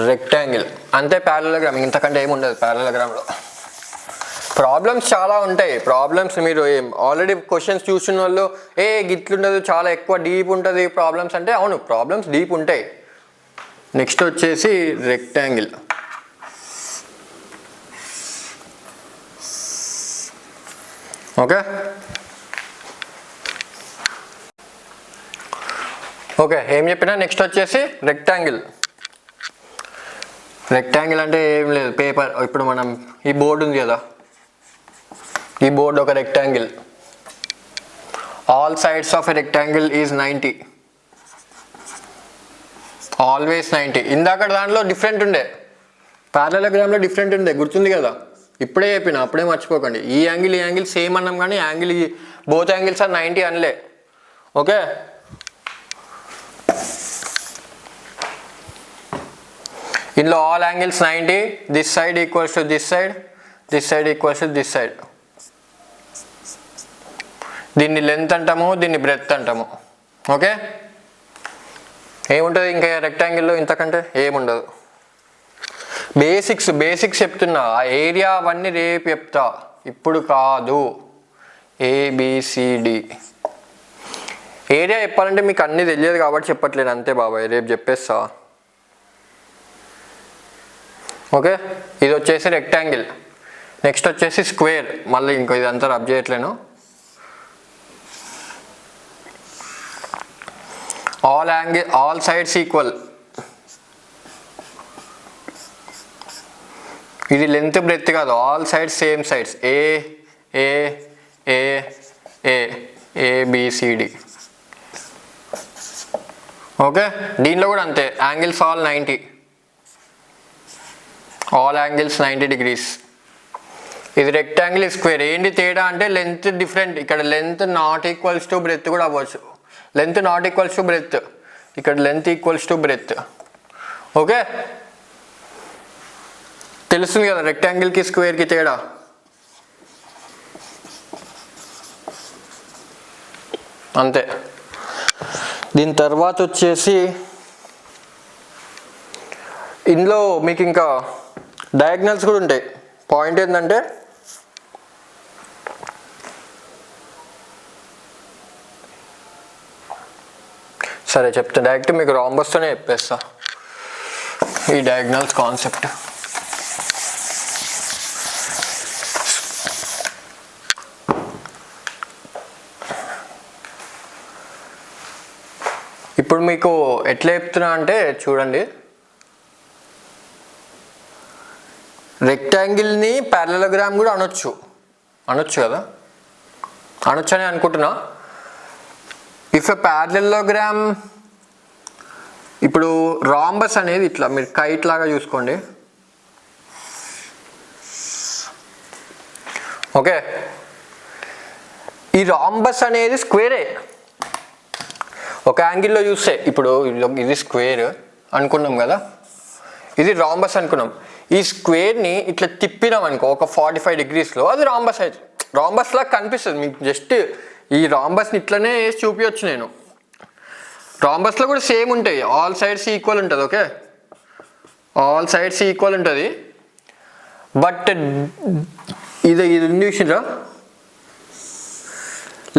రెక్టాంగిల్, అంతే ప్యారలలోగ్రామ్, ఇంతకంటే ఏముండదు ప్యారలలోగ్రామ్లో. ప్రాబ్లమ్స్ చాలా ఉంటాయి. ప్రాబ్లమ్స్ మీరు ఆల్రెడీ క్వశ్చన్స్ చూసిన వాళ్ళు గిట్లుండదు, చాలా ఎక్కువ డీప్ ఉంటుంది ప్రాబ్లమ్స్ అంటే, అవును ప్రాబ్లమ్స్ డీప్ ఉంటాయి. నెక్స్ట్ వచ్చేసి రెక్టాంగిల్. ఓకే, ఏం చెప్పినా నెక్స్ట్ వచ్చేసి రెక్టాంగిల్. రెక్టాంగిల్ అంటే ఏం లేదు, పేపర్. ఇప్పుడు మనం ఈ బోర్డు ఉంది కదా, ఈ బోర్డ్ ఒక rectangle, all sides of a rectangle is 90, always 90. ఇందాక దాంట్లో డిఫరెంట్ ఉండే, ప్యారలలోగ్రామ్లో డిఫరెంట్ ఉండే, గుర్తుంది కదా, ఇప్పుడే చెప్పిన, అప్పుడే మర్చిపోకండి. ఈ యాంగిల్ సేమ్ అన్నాం కానీ యాంగిల్ బోత్ యాంగిల్స్ ఆర్ 90 అనలే. ఓకే, ఇందులో all angles 90, this side equals to this side, this side equals to this side. దీన్ని లెంత్ అంటాము, దీన్ని బ్రెడ్త్ అంటాము. ఓకే, ఏముంటుంది ఇంకా రెక్టాంగిల్లో ఇంతకంటే ఏముండదు. బేసిక్స్ చెప్తున్నా, ఆ ఏరియా అవన్నీ రేపు చెప్తా, ఇప్పుడు కాదు. ABCD ఏరియా చెప్పాలంటే మీకు అన్నీ తెలియదు కాబట్టి చెప్పట్లేదు అంతే బాబాయ్, రేపు చెప్పేస్తా. ఓకే, ఇది వచ్చేసి రెక్టాంగిల్. నెక్స్ట్ వచ్చేసి స్క్వేర్, మళ్ళీ ఇంకో ఇదంతా రబ్ చేయట్లేను. ఆల్ సైడ్స్ ఈక్వల్, ఇది లెంత్ బ్రెడ్త్ కాదు, all sides same sides, ABCD. Okay, దీనిలో కూడా అంతే, angles all 90, all angles 90 degrees. ఇది రెక్టాంగిల్, స్క్వేర్. ఏంటి తేడా అంటే లెంత్ డిఫరెంట్. ఇక్కడ length not equals to breadth కూడా అవ్వచ్చు, length not equals to breadth, ఇక్కడ length equals to breadth. Okay, తెలుస్తుంది కదా రెక్టాంగిల్కి స్క్వేర్కి తేడా. అంతే. దీని తర్వాత వచ్చేసి ఇందులో మీకు ఇంకా డయాగ్నల్స్ కూడా ఉంటాయి. పాయింట్ ఏంటంటే సరే చెప్తా, డైరెక్ట్ మీకు రాంబస్తోనే చెప్పేస్తా ఈ డయాగ్నల్స్ కాన్సెప్ట్. ఇప్పుడు మీకు ఎట్లా చెప్తున్నా అంటే చూడండి, రెక్టాంగిల్ని ప్యారలలోగ్రామ్ కూడా అనొచ్చు కదా, అనొచ్చని అనుకుంటున్నా. ఇఫ్ ఎ ప్యారలలోగ్రామ్, ఇప్పుడు రాంబస్ అనేది ఇట్లా మీరు కైట్ లాగా చూసుకోండి. ఓకే, ఈ రాంబస్ అనేది స్క్వేరే. ఒక యాంగిల్లో చూస్తే ఇప్పుడు ఇది స్క్వేర్ అనుకున్నాం కదా, ఇది రాంబస్ అనుకున్నాం. ఈ స్క్వేర్ని ఇట్లా తిప్పినాం అనుకో ఒక 45 degreesలో, అది రాంబస్ అవుతుంది. రాంబస్ లాగా కనిపిస్తుంది మీకు. జస్ట్ ఈ రాంబస్ని ఇట్లనే వేసి చూపించచ్చు నేను. రాంబస్లో కూడా సేమ్ ఉంటాయి, ఆల్ సైడ్స్ ఈక్వల్ ఉంటుంది. ఓకే, ఆల్ సైడ్స్ ఈక్వల్ ఉంటుంది. బట్ ఇది చూసిరా,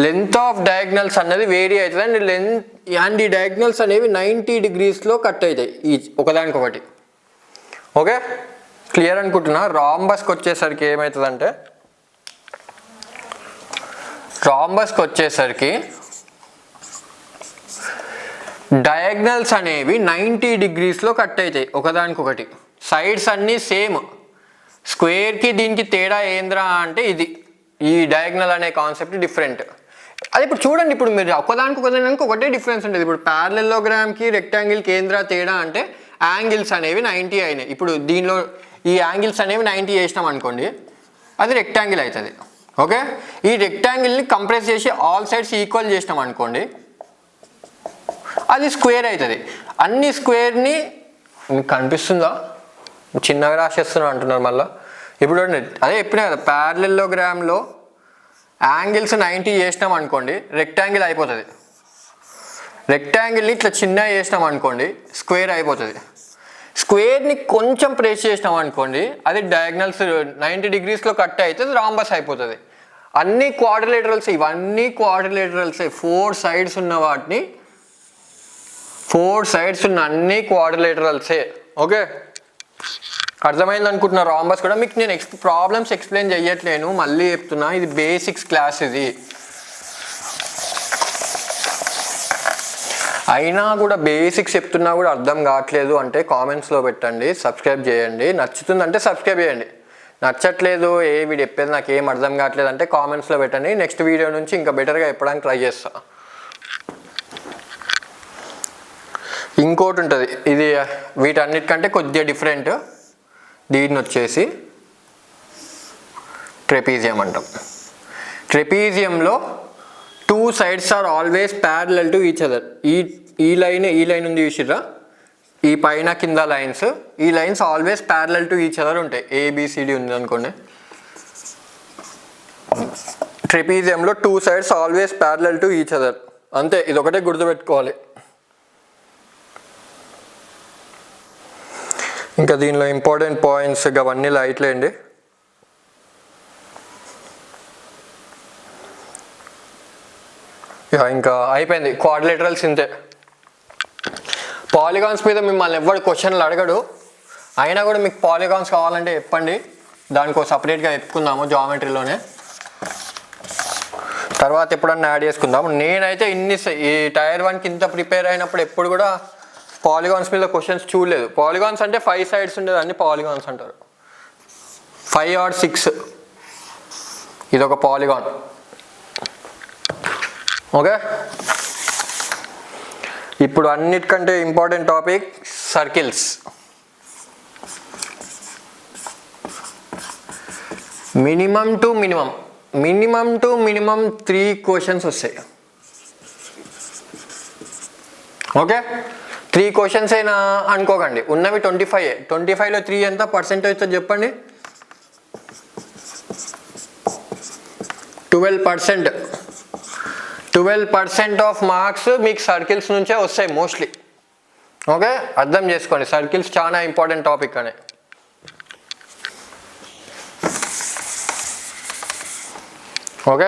లెంత్ ఆఫ్ డయాగ్నల్స్ అన్నది వేరీ అవుతుంది. అండ్ ఈ డయాగ్నల్స్ అనేవి 90 degreesలో కట్ అవుతాయి ఈ ఒకదానికొకటి. ఓకే, క్లియర్ అనుకుంటున్నా. రాంబస్కి వచ్చేసరికి ఏమవుతుందంటే, రాంబస్కి వచ్చేసరికి డయాగ్నల్స్ అనేవి 90 degreesలో కట్ అవుతాయి ఒకదానికొకటి. సైడ్స్ అన్నీ సేమ్. స్క్వేర్కి దీనికి తేడా ఏంద్రా అంటే ఇది, ఈ డయాగ్నల్ అనే కాన్సెప్ట్ డిఫరెంట్. అది ఇప్పుడు చూడండి, ఇప్పుడు మీరు ఒకదానికి ఒకటే డిఫరెన్స్ ఉంటుంది. ఇప్పుడు ప్యారలలోగ్రామ్కి రెక్టాంగిల్కి ఏంద్రా తేడా అంటే యాంగిల్స్ అనేవి 90 అయినాయి. ఇప్పుడు దీనిలో ఈ యాంగిల్స్ అనేవి 90 చేసినాం అనుకోండి, అది రెక్టాంగిల్ అవుతుంది. ఓకే, ఈ రెక్టాంగిల్ని కంప్రెస్ చేసి ఆల్ సైడ్స్ ఈక్వల్ చేసినాం అనుకోండి, అది స్క్వేర్ అవుతుంది. అన్ని స్క్వేర్ని మీకు కనిపిస్తుందా, చిన్నగా రాసేస్తున్నా అంటున్నారు మళ్ళీ. ఇప్పుడు అదే చెప్పినా కదా, ప్యారలలోగ్రామ్లో యాంగిల్స్ 90 చేసినాం అనుకోండి, రెక్టాంగిల్ అయిపోతుంది. రెక్టాంగిల్ని ఇట్లా చిన్నగా చేసినాం అనుకోండి, స్క్వేర్ అయిపోతుంది. స్క్వేర్ని కొంచెం ప్రెస్ చేసినాం అనుకోండి, అది డయాగ్నల్స్ 90 degreesలో కట్ అయితే రాంబస్ అయిపోతుంది. అన్ని క్వాడ్రిలేటరల్స్, ఇవన్నీ క్వాడ్రిలేటరల్సే. 4 sides ఉన్న వాటిని, 4 sides ఉన్న అన్ని క్వాడ్రిలేటరల్సే. ఓకే, అర్థమైంది అనుకుంటున్నా. రాంబస్ కూడా మీకు నేను ప్రాబ్లమ్స్ ఎక్స్ప్లెయిన్ చేయట్లేను, మళ్ళీ చెప్తున్నా, ఇది బేసిక్స్ క్లాస్. ఇది అయినా కూడా బేసిక్స్ చెప్తున్నా కూడా అర్థం కావట్లేదు అంటే కామెంట్స్లో పెట్టండి, సబ్స్క్రైబ్ చేయండి. నచ్చుతుందంటే సబ్స్క్రైబ్ చేయండి, నచ్చట్లేదు, వీడు చెప్పేది నాకు ఏం అర్థం కావట్లేదు అంటే కామెంట్స్లో పెట్టండి. నెక్స్ట్ వీడియో నుంచి ఇంకా బెటర్గా చెప్పడానికి ట్రై చేస్తా. ఇంకోటి ఉంటుంది, ఇది వీటన్నిటికంటే కొద్దిగా డిఫరెంట్. దీన్ని వచ్చేసి ట్రెపీజియం అంటాం. ట్రెపీజియంలో 2 sides are always parallel to each other. ఈ లైన్ ఉంది చూసిర్రా, ఈ పైన కింద లైన్స్, ఈ lines always parallel to each other ఉంటాయి. ABCD ఉంది అనుకోండి. ట్రెపీజియంలో 2 sides always parallel to each other, అంతే. ఇది ఒకటే గుర్తుపెట్టుకోవాలి. ఇంకా దీనిలో ఇంపార్టెంట్ పాయింట్స్ అవన్నీ లైట్లేండి. ఇంకా అయిపోయింది. క్వాడ్రిలేటరల్స్ ఇంతే. పాలిగాన్స్ మీద మిమ్మల్ని ఎవరు క్వశ్చన్లు అడగడు, అయినా కూడా మీకు పాలిగాన్స్ కావాలంటే చెప్పండి, దానికో సపరేట్గా చెప్పుకుందాము జామెట్రీలోనే, తర్వాత ఎప్పుడన్నా యాడ్ చేసుకుందాము. నేనైతే ఈ టైర్ 1కి ఇంత ప్రిపేర్ అయినప్పుడు ఎప్పుడు కూడా పాలిగాన్స్ మీద క్వశ్చన్స్ చూడలేదు. పాలిగాన్స్ అంటే 5 sides ఉండేది, అన్ని పాలిగాన్స్ అంటారు. 5 or 6 ఇది ఒక పాలిగాన్. ఓకే, ఇప్పుడు అన్నిటికంటే important topic circles. Minimum to minimum 3 questions వస్తాయి. ఓకే, 3 questions అయినా అనుకోకండి, ఉన్నవి 25. 25లో 3 ఎంత పర్సెంటేజ్ వస్తుంది చెప్పండి? 12%. 12% ఆఫ్ మార్క్స్ మీకు సర్కిల్స్ నుంచే వస్తాయి మోస్ట్లీ. ఓకే, అర్థం చేసుకోండి, సర్కిల్స్ చాలా ఇంపార్టెంట్ టాపిక్ అని. ఓకే,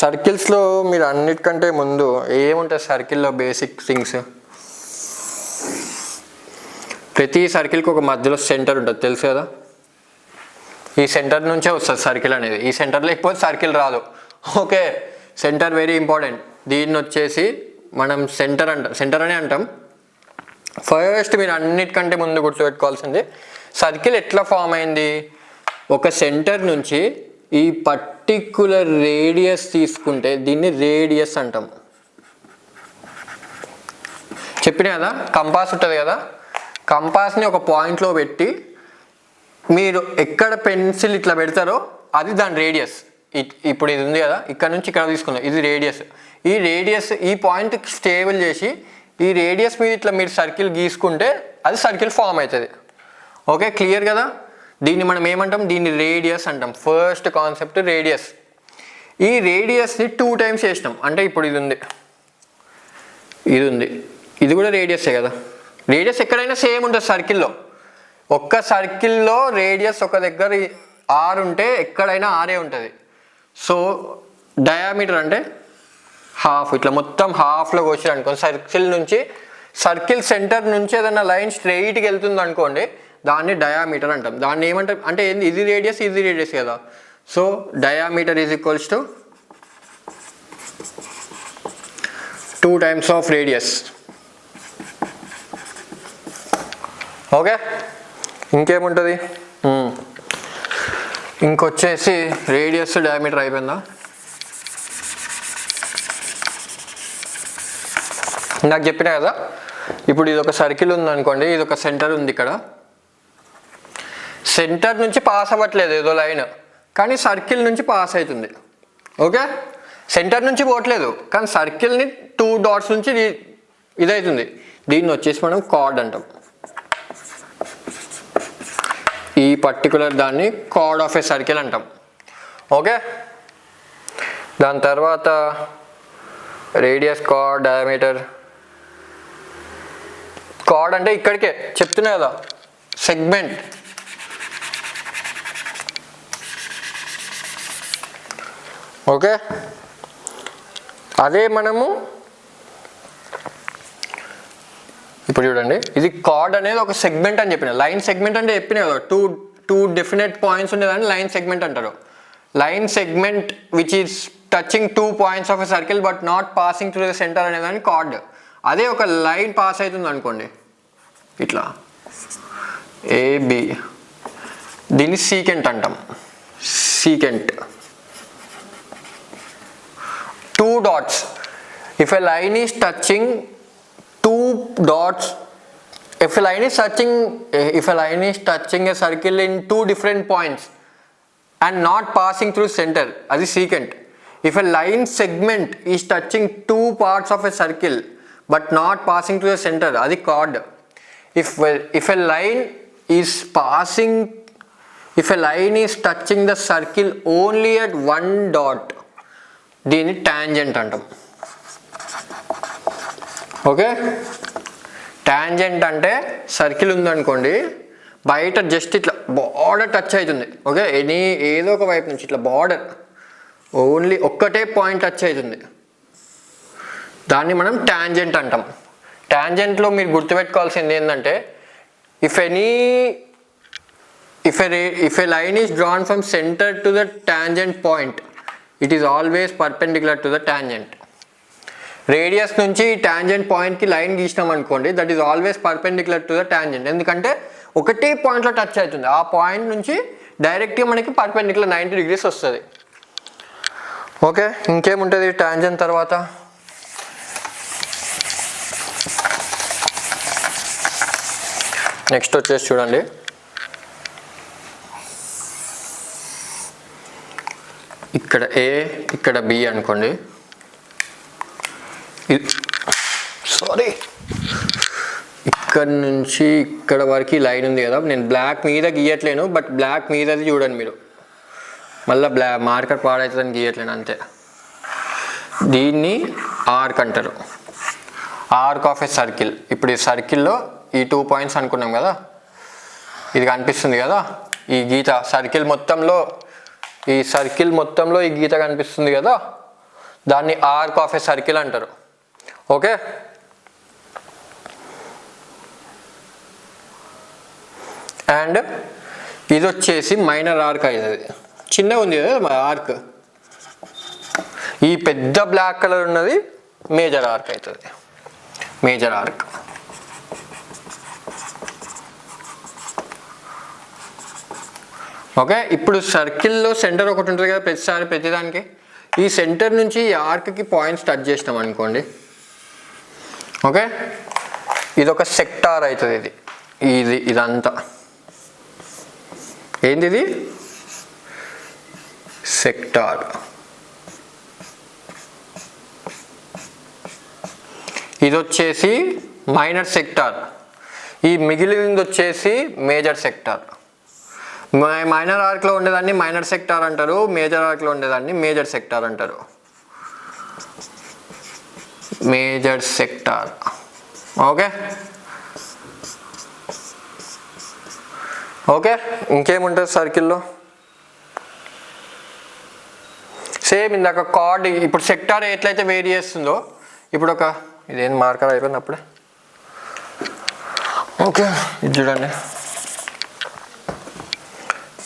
సర్కిల్స్లో మీరు అన్నిటికంటే ముందు ఏముంటుంది సర్కిల్లో బేసిక్ థింగ్స్? ప్రతి సర్కిల్కి ఒక మధ్యలో సెంటర్ ఉంటుంది, తెలుసు కదా? ఈ సెంటర్ నుంచే వస్తుంది సర్కిల్ అనేది. ఈ సెంటర్ లేకపోతే సర్కిల్ రాదు. Okay, centre very important. దీన్ని వచ్చేసి మనం సెంటర్ అనే అంటాం. ఫస్ట్ మీరు అన్నిటికంటే ముందు గుర్తుపెట్టుకోవాల్సింది, సర్కిల్ ఎట్లా ఫామ్ అయింది? ఒక సెంటర్ నుంచి ఈ పర్టిక్యులర్ రేడియస్ తీసుకుంటే దీన్ని రేడియస్ అంటాం. చెప్పిన కదా, కంపాస్ ఉంటుంది కదా, కంపాస్ని ఒక పాయింట్లో పెట్టి మీరు ఎక్కడ పెన్సిల్ ఇట్లా పెడతారో అది దాని రేడియస్. ఇప్పుడు ఇది ఉంది కదా, ఇక్కడ నుంచి ఇక్కడ తీసుకున్నాం, ఇది రేడియస్. ఈ రేడియస్ ఈ పాయింట్ స్టేబుల్ చేసి ఈ రేడియస్ మీద ఇట్లా మీరు సర్కిల్ గీసుకుంటే అది సర్కిల్ ఫామ్ అవుతుంది. ఓకే, క్లియర్ కదా? దీన్ని మనం ఏమంటాం? దీన్ని రేడియస్ అంటాం. First concept radius. ఈ రేడియస్ని 2 times చేసినాం అంటే ఇప్పుడు ఇది ఉంది, ఇది కూడా రేడియసే కదా. రేడియస్ ఎక్కడైనా సేమ్ ఉంటుంది సర్కిల్లో. ఒక్క సర్కిల్లో రేడియస్ ఒక దగ్గర R ఉంటే ఎక్కడైనా ఆరే ఉంటుంది. సో డయామీటర్ అంటే హాఫ్. ఇట్లా మొత్తం హాఫ్లో వచ్చారు అనుకోండి సర్కిల్ నుంచి. సర్కిల్ సెంటర్ నుంచి ఏదైనా లైన్ స్ట్రెయిట్కి వెళ్తుంది అనుకోండి, దాన్ని డయామీటర్ అంటాం. దాన్ని ఏమంటాం అంటే ఇది రేడియస్ కదా. So diameter is equals to 2 times of radius. Okay, ఇంకేముంటుంది? ఇంకొచ్చేసి రేడియస్ డయామీటర్ అయిపోయిందా? నాకు చెప్పినా కదా, ఇప్పుడు ఇది ఒక సర్కిల్ ఉంది అనుకోండి, ఇది ఒక సెంటర్ ఉంది. ఇక్కడ సెంటర్ నుంచి పాస్ అవ్వట్లేదు ఏదో లైన్, కానీ సర్కిల్ నుంచి పాస్ అవుతుంది. ఓకే, సెంటర్ నుంచి పోవట్లేదు కానీ సర్కిల్ని 2 dots నుంచి ఇదవుతుంది. దీన్ని వచ్చేసి మనం కార్డ్ అంటాం. ఈ పర్టికులర్ దాన్ని కార్డ్ ఆఫ్ ఏ సర్కిల్ అంటాం. ఓకే, దాని తర్వాత రేడియస్, కార్డ్, డయామీటర్. కార్డ్ అంటే ఇక్కడికే చెప్తున్నా కదా, సెగ్మెంట్. ఓకే, అదే మనము ఇప్పుడు చూడండి, ఇది కార్డ్ అనేది ఒక సెగ్మెంట్ అని చెప్పిన. లైన్ సెగ్మెంట్ అంటే చెప్పిన కదా, టూ డెఫినెట్ పాయింట్స్ ఉండేదాన్ని లైన్ సెగ్మెంట్ అంటారు. Line segment which is touching 2 points of a circle but not passing through the centre అనేదాన్ని కార్డ్. అదే ఒక లైన్ పాస్ అవుతుంది అనుకోండి, ఇట్లా AB దీన్ని సీకెంట్ అంటాం. Secant. 2 dots. If a line is touching 2 dots, if a line is touching a circle in 2 different points and not passing through center, అది secant. If a line segment is touching 2 parts of a circle but not passing through the center, అది chord. If a line is touching the circle only at 1 dot, దీన్ని tangent అంటాం. Okay, tangent అంటే circle ఉందనుకోండి, బయట just ఇట్లా border touch అవుతుంది. Okay, ఏదో ఒక వైపు నుంచి ఇట్లా బార్డర్ ఓన్లీ ఒక్కటే పాయింట్ టచ్ అవుతుంది, దాన్ని మనం టాంజెంట్ అంటాం. టాంజెంట్లో మీరు గుర్తుపెట్టుకోవాల్సింది ఏంటంటే, if a line is drawn from center to the tangent point, it is always perpendicular to the tangent. Radius నుంచి టాంజెంట్ పాయింట్కి లైన్ గీసినాం అనుకోండి, that is always perpendicular to the tangent. ఎందుకంటే ఒకటే పాయింట్లో టచ్ అవుతుంది, ఆ పాయింట్ నుంచి డైరెక్ట్గా మనకి పర్పెండిక్యులర్ 90 degrees వస్తుంది. ఓకే, ఇంకేముంటుంది టాంజెంట్ తర్వాత? నెక్స్ట్ వచ్చేసి చూడండి, ఇక్కడ ఏ ఇక్కడ బి అనుకోండి. సారీ, ఇక్కడ నుంచి ఇక్కడ వరకు లైన్ ఉంది కదా, నేను బ్లాక్ మీద గీయట్లేను, బట్ బ్లాక్ మీదది చూడండి మీరు, మళ్ళీ మార్కర్ పాడవుతుందని గీయట్లేను అంతే. దీన్ని ఆర్క్ అంటారు, ఆర్క్ ఆఫ్ ఎ సర్కిల్. ఇప్పుడు ఈ సర్కిల్లో ఈ 2 points అనుకున్నాం కదా, ఇది కనిపిస్తుంది కదా, ఈ గీత సర్కిల్ మొత్తంలో ఈ గీత కనిపిస్తుంది కదా, దాన్ని ఆర్క్ ఆఫ్ ఎ సర్కిల్ అంటారు. ఓకే, అండ్ ఇది వచ్చేసి మైనర్ ఆర్క్ అవుతుంది. చిన్నగా ఉంది కదా ఆర్క్, ఈ పెద్ద బ్లాక్ కలర్ ఉన్నది మేజర్ ఆర్క్ అవుతుంది. Major arc. ఓకే, ఇప్పుడు సర్కిల్లో సెంటర్ ఒకటి ఉంటుంది కదా ప్రతిదానికి, ఈ సెంటర్ నుంచి ఈ ఆర్క్కి పాయింట్స్ టచ్ చేసినాం అనుకోండి. ఓకే, ఇది ఒక సెక్టార్ అవుతుంది. ఇదంతా ఏంది? ఇది సెక్టార్. ఇది వచ్చేసి మైనర్ సెక్టార్. ఈ మిగిలింది వచ్చేసి మేజర్ సెక్టార్. మైనర్ ఆర్క్లో ఉండేదాన్ని మైనర్ సెక్టార్ అంటారు, మేజర్ ఆర్క్లో ఉండేదాన్ని మేజర్ సెక్టార్ అంటారు. Major sector. ఓకే ఓకే, ఇంకేముంటుంది సర్కిల్లో? సేమ్ ఇందాక కార్డ్. ఇప్పుడు సెక్టార్ ఎట్లయితే వేరీ చేస్తుందో, ఇప్పుడు ఇదేం మార్కర్ అయిపోయింది అప్పుడే. ఓకే, ఇది చూడండి,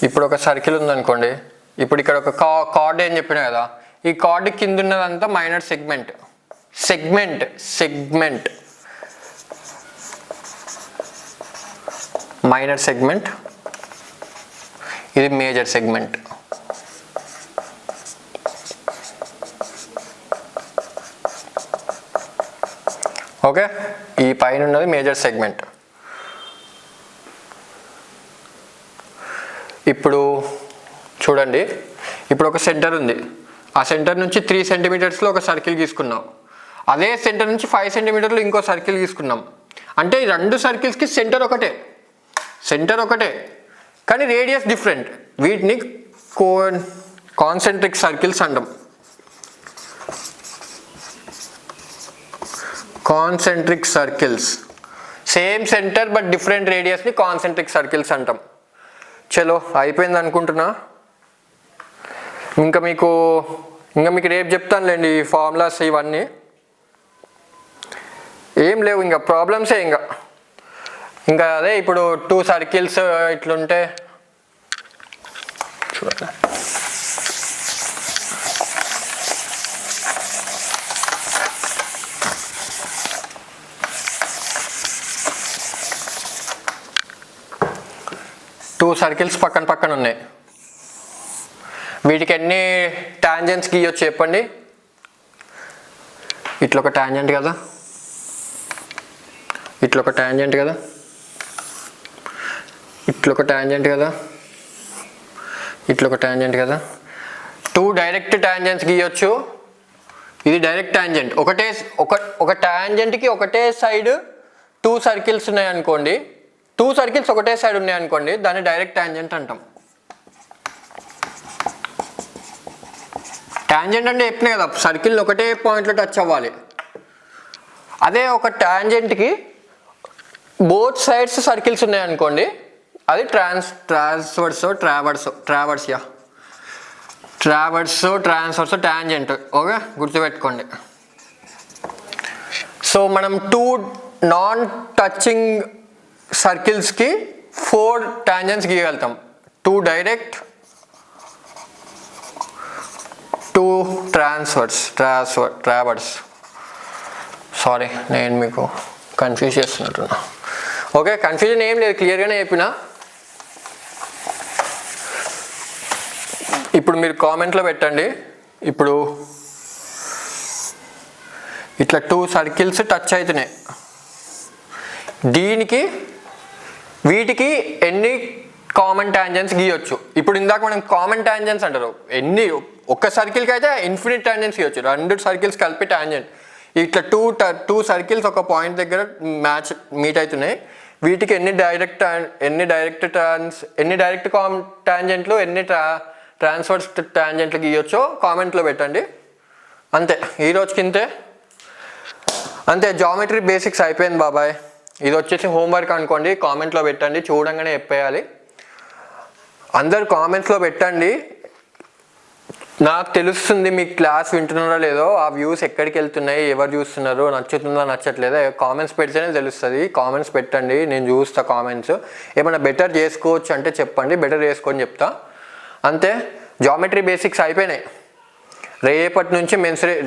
ఇప్పుడు ఒక సర్కిల్ ఉందనుకోండి, ఇప్పుడు ఇక్కడ ఒక కార్డ్ ఏం చెప్పినా కదా, ఈ కార్డ్ కింద ఉన్నదంతా మైనర్ సెగ్మెంట్. మైనర్ సెగ్మెంట్, ఇది మేజర్ సెగ్మెంట్. ఓకే, ఈ పైన ఉన్నది మేజర్ సెగ్మెంట్. ఇప్పుడు చూడండి, ఇప్పుడు ఒక సెంటర్ ఉంది, ఆ సెంటర్ నుంచి 3 centimeters ఒక సర్కిల్ గీసుకున్నాం, అదే సెంటర్ నుంచి 5 centimeters ఇంకో సర్కిల్ గీసుకున్నాం. అంటే ఈ 2 circlesకి సెంటర్ ఒకటే కానీ రేడియస్ డిఫరెంట్. వీటిని కాన్సెంట్రిక్ సర్కిల్స్ అంటాం. Concentric circles, same centre but different రేడియస్ని కాన్సెంట్రిక్ సర్కిల్స్ అంటాం. చలో, అయిపోయింది అనుకుంటున్నా. ఇంకా మీకు రేపు చెప్తానులేండి ఈ ఫార్ములాస్ ఇవన్నీ. ఏం లేవు ఇంకా ప్రాబ్లమ్సే. ఇంకా అదే, ఇప్పుడు 2 circles ఇట్లుంటే చూడండి, 2 సర్కిల్స్ పక్కన పక్కన ఉన్నాయి. వీటికి ఎన్ని టాంజెంట్స్ గీయొచ్చు చెప్పండి. ఇట్లా ఒక టాంజెంట్ కదా, ఇట్లా ఒక టాంజెంట్ కదా, ఇట్లా ఒక టాంజెంట్ కదా, ఇట్లా ఒక టాంజెంట్ కదా. 2 డైరెక్ట్ టాంజెంట్స్ గీయొచ్చు. ఇది డైరెక్ట్ టాంజెంట్. ఒక టాంజెంట్కి ఒకటే సైడ్ 2 సర్కిల్స్ ఉన్నాయనుకోండి, 2 సర్కిల్స్ ఒకటే సైడ్ ఉన్నాయనుకోండి, దాన్ని డైరెక్ట్ టాంజెంట్ అంటాం. టాంజెంట్ అంటే చెప్పినాయి కదా, సర్కిల్ ఒకటే పాయింట్లో టచ్ అవ్వాలి. అదే ఒక టాంజెంట్కి బోత్ సైడ్స్ సర్కిల్స్ ఉన్నాయనుకోండి, అది ట్రాన్స్వర్స్ టాంజెంట్. ఓకే, గుర్తుపెట్టుకోండి. సో మనం 2 నాన్ టచింగ్ సర్కిల్స్కి 4 టాంజెంట్స్ గీయగలుగుతాం. 2 డైరెక్ట్, 2 ట్రావర్స్. సారీ, నేను మీకు కన్ఫ్యూజ్ చేస్తున్నట్టున్నా. ఓకే, కన్ఫ్యూజన్ ఏం లేదు, క్లియర్గానే చెప్పిన. ఇప్పుడు మీరు కామెంట్లో పెట్టండి. ఇప్పుడు ఇట్లా 2 సర్కిల్స్ టచ్ అవుతున్నాయి. వీటికి ఎన్ని కామన్ టాంజెంట్స్ గీయొచ్చు? ఇప్పుడు ఇందాక మనం కామన్ టాంజెంట్స్ అంటారు. ఒక్క సర్కిల్కి అయితే ఇన్ఫినిట్ టాంజెంట్స్ గీయొచ్చు, 2 సర్కిల్స్ కలిపి టాంజెంట్. ఇట్లా 2 సర్కిల్స్ ఒక పాయింట్ దగ్గర మీట్ అవుతున్నాయి. వీటికి ఎన్ని డైరెక్ట్ టాంజెంట్లు, ఎన్ని ట్రాన్స్వర్స్ టాంజెంట్లు గీయొచ్చో కామెంట్లో పెట్టండి. అంతే, ఈరోజుకి ఇంతే. అంతే, జామెట్రీ బేసిక్స్ అయిపోయింది బాబాయ్. ఇది వచ్చేసి హోంవర్క్ అనుకోండి, కామెంట్లో పెట్టండి, చూడంగానే చెప్పేయాలి. అందరు కామెంట్స్లో పెట్టండి. నాకు తెలుస్తుంది మీకు క్లాస్ వింటున్నారో లేదో, ఆ వ్యూస్ ఎక్కడికి వెళ్తున్నాయి, ఎవరు చూస్తున్నారు, నచ్చుతుందా నచ్చట్లేదా, కామెంట్స్ పెడితేనే తెలుస్తుంది. కామెంట్స్ పెట్టండి, నేను చూస్తా కామెంట్స్. ఏమైనా బెటర్ చేసుకోవచ్చు అంటే చెప్పండి, బెటర్ చేసుకొని చెప్తా. అంతే, జామెట్రీ బేసిక్స్ అయిపోయినాయి. రేపటి నుంచి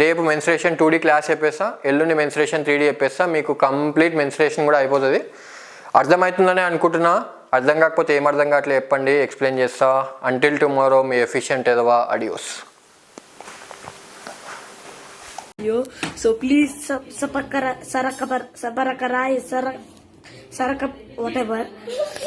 రేపు మెన్స్ట్రేషన్ 2D క్లాస్ చెప్పేస్తా, ఎల్లుండి మెన్స్ట్రేషన్ 3D చెప్పేస్తా. మీకు కంప్లీట్ మెన్స్ట్రేషన్ కూడా అయిపోతుంది. అర్థమవుతుందని అనుకుంటున్నా. అర్థం కాకపోతే ఏం అర్థం కావట్లేదు చెప్పండి, ఎక్స్ప్లెయిన్ చేస్తా. అంటిల్ టుమారో, మీ ఎఫిషియంట్ ఎదవా. Adios. So please subscribe, whatever.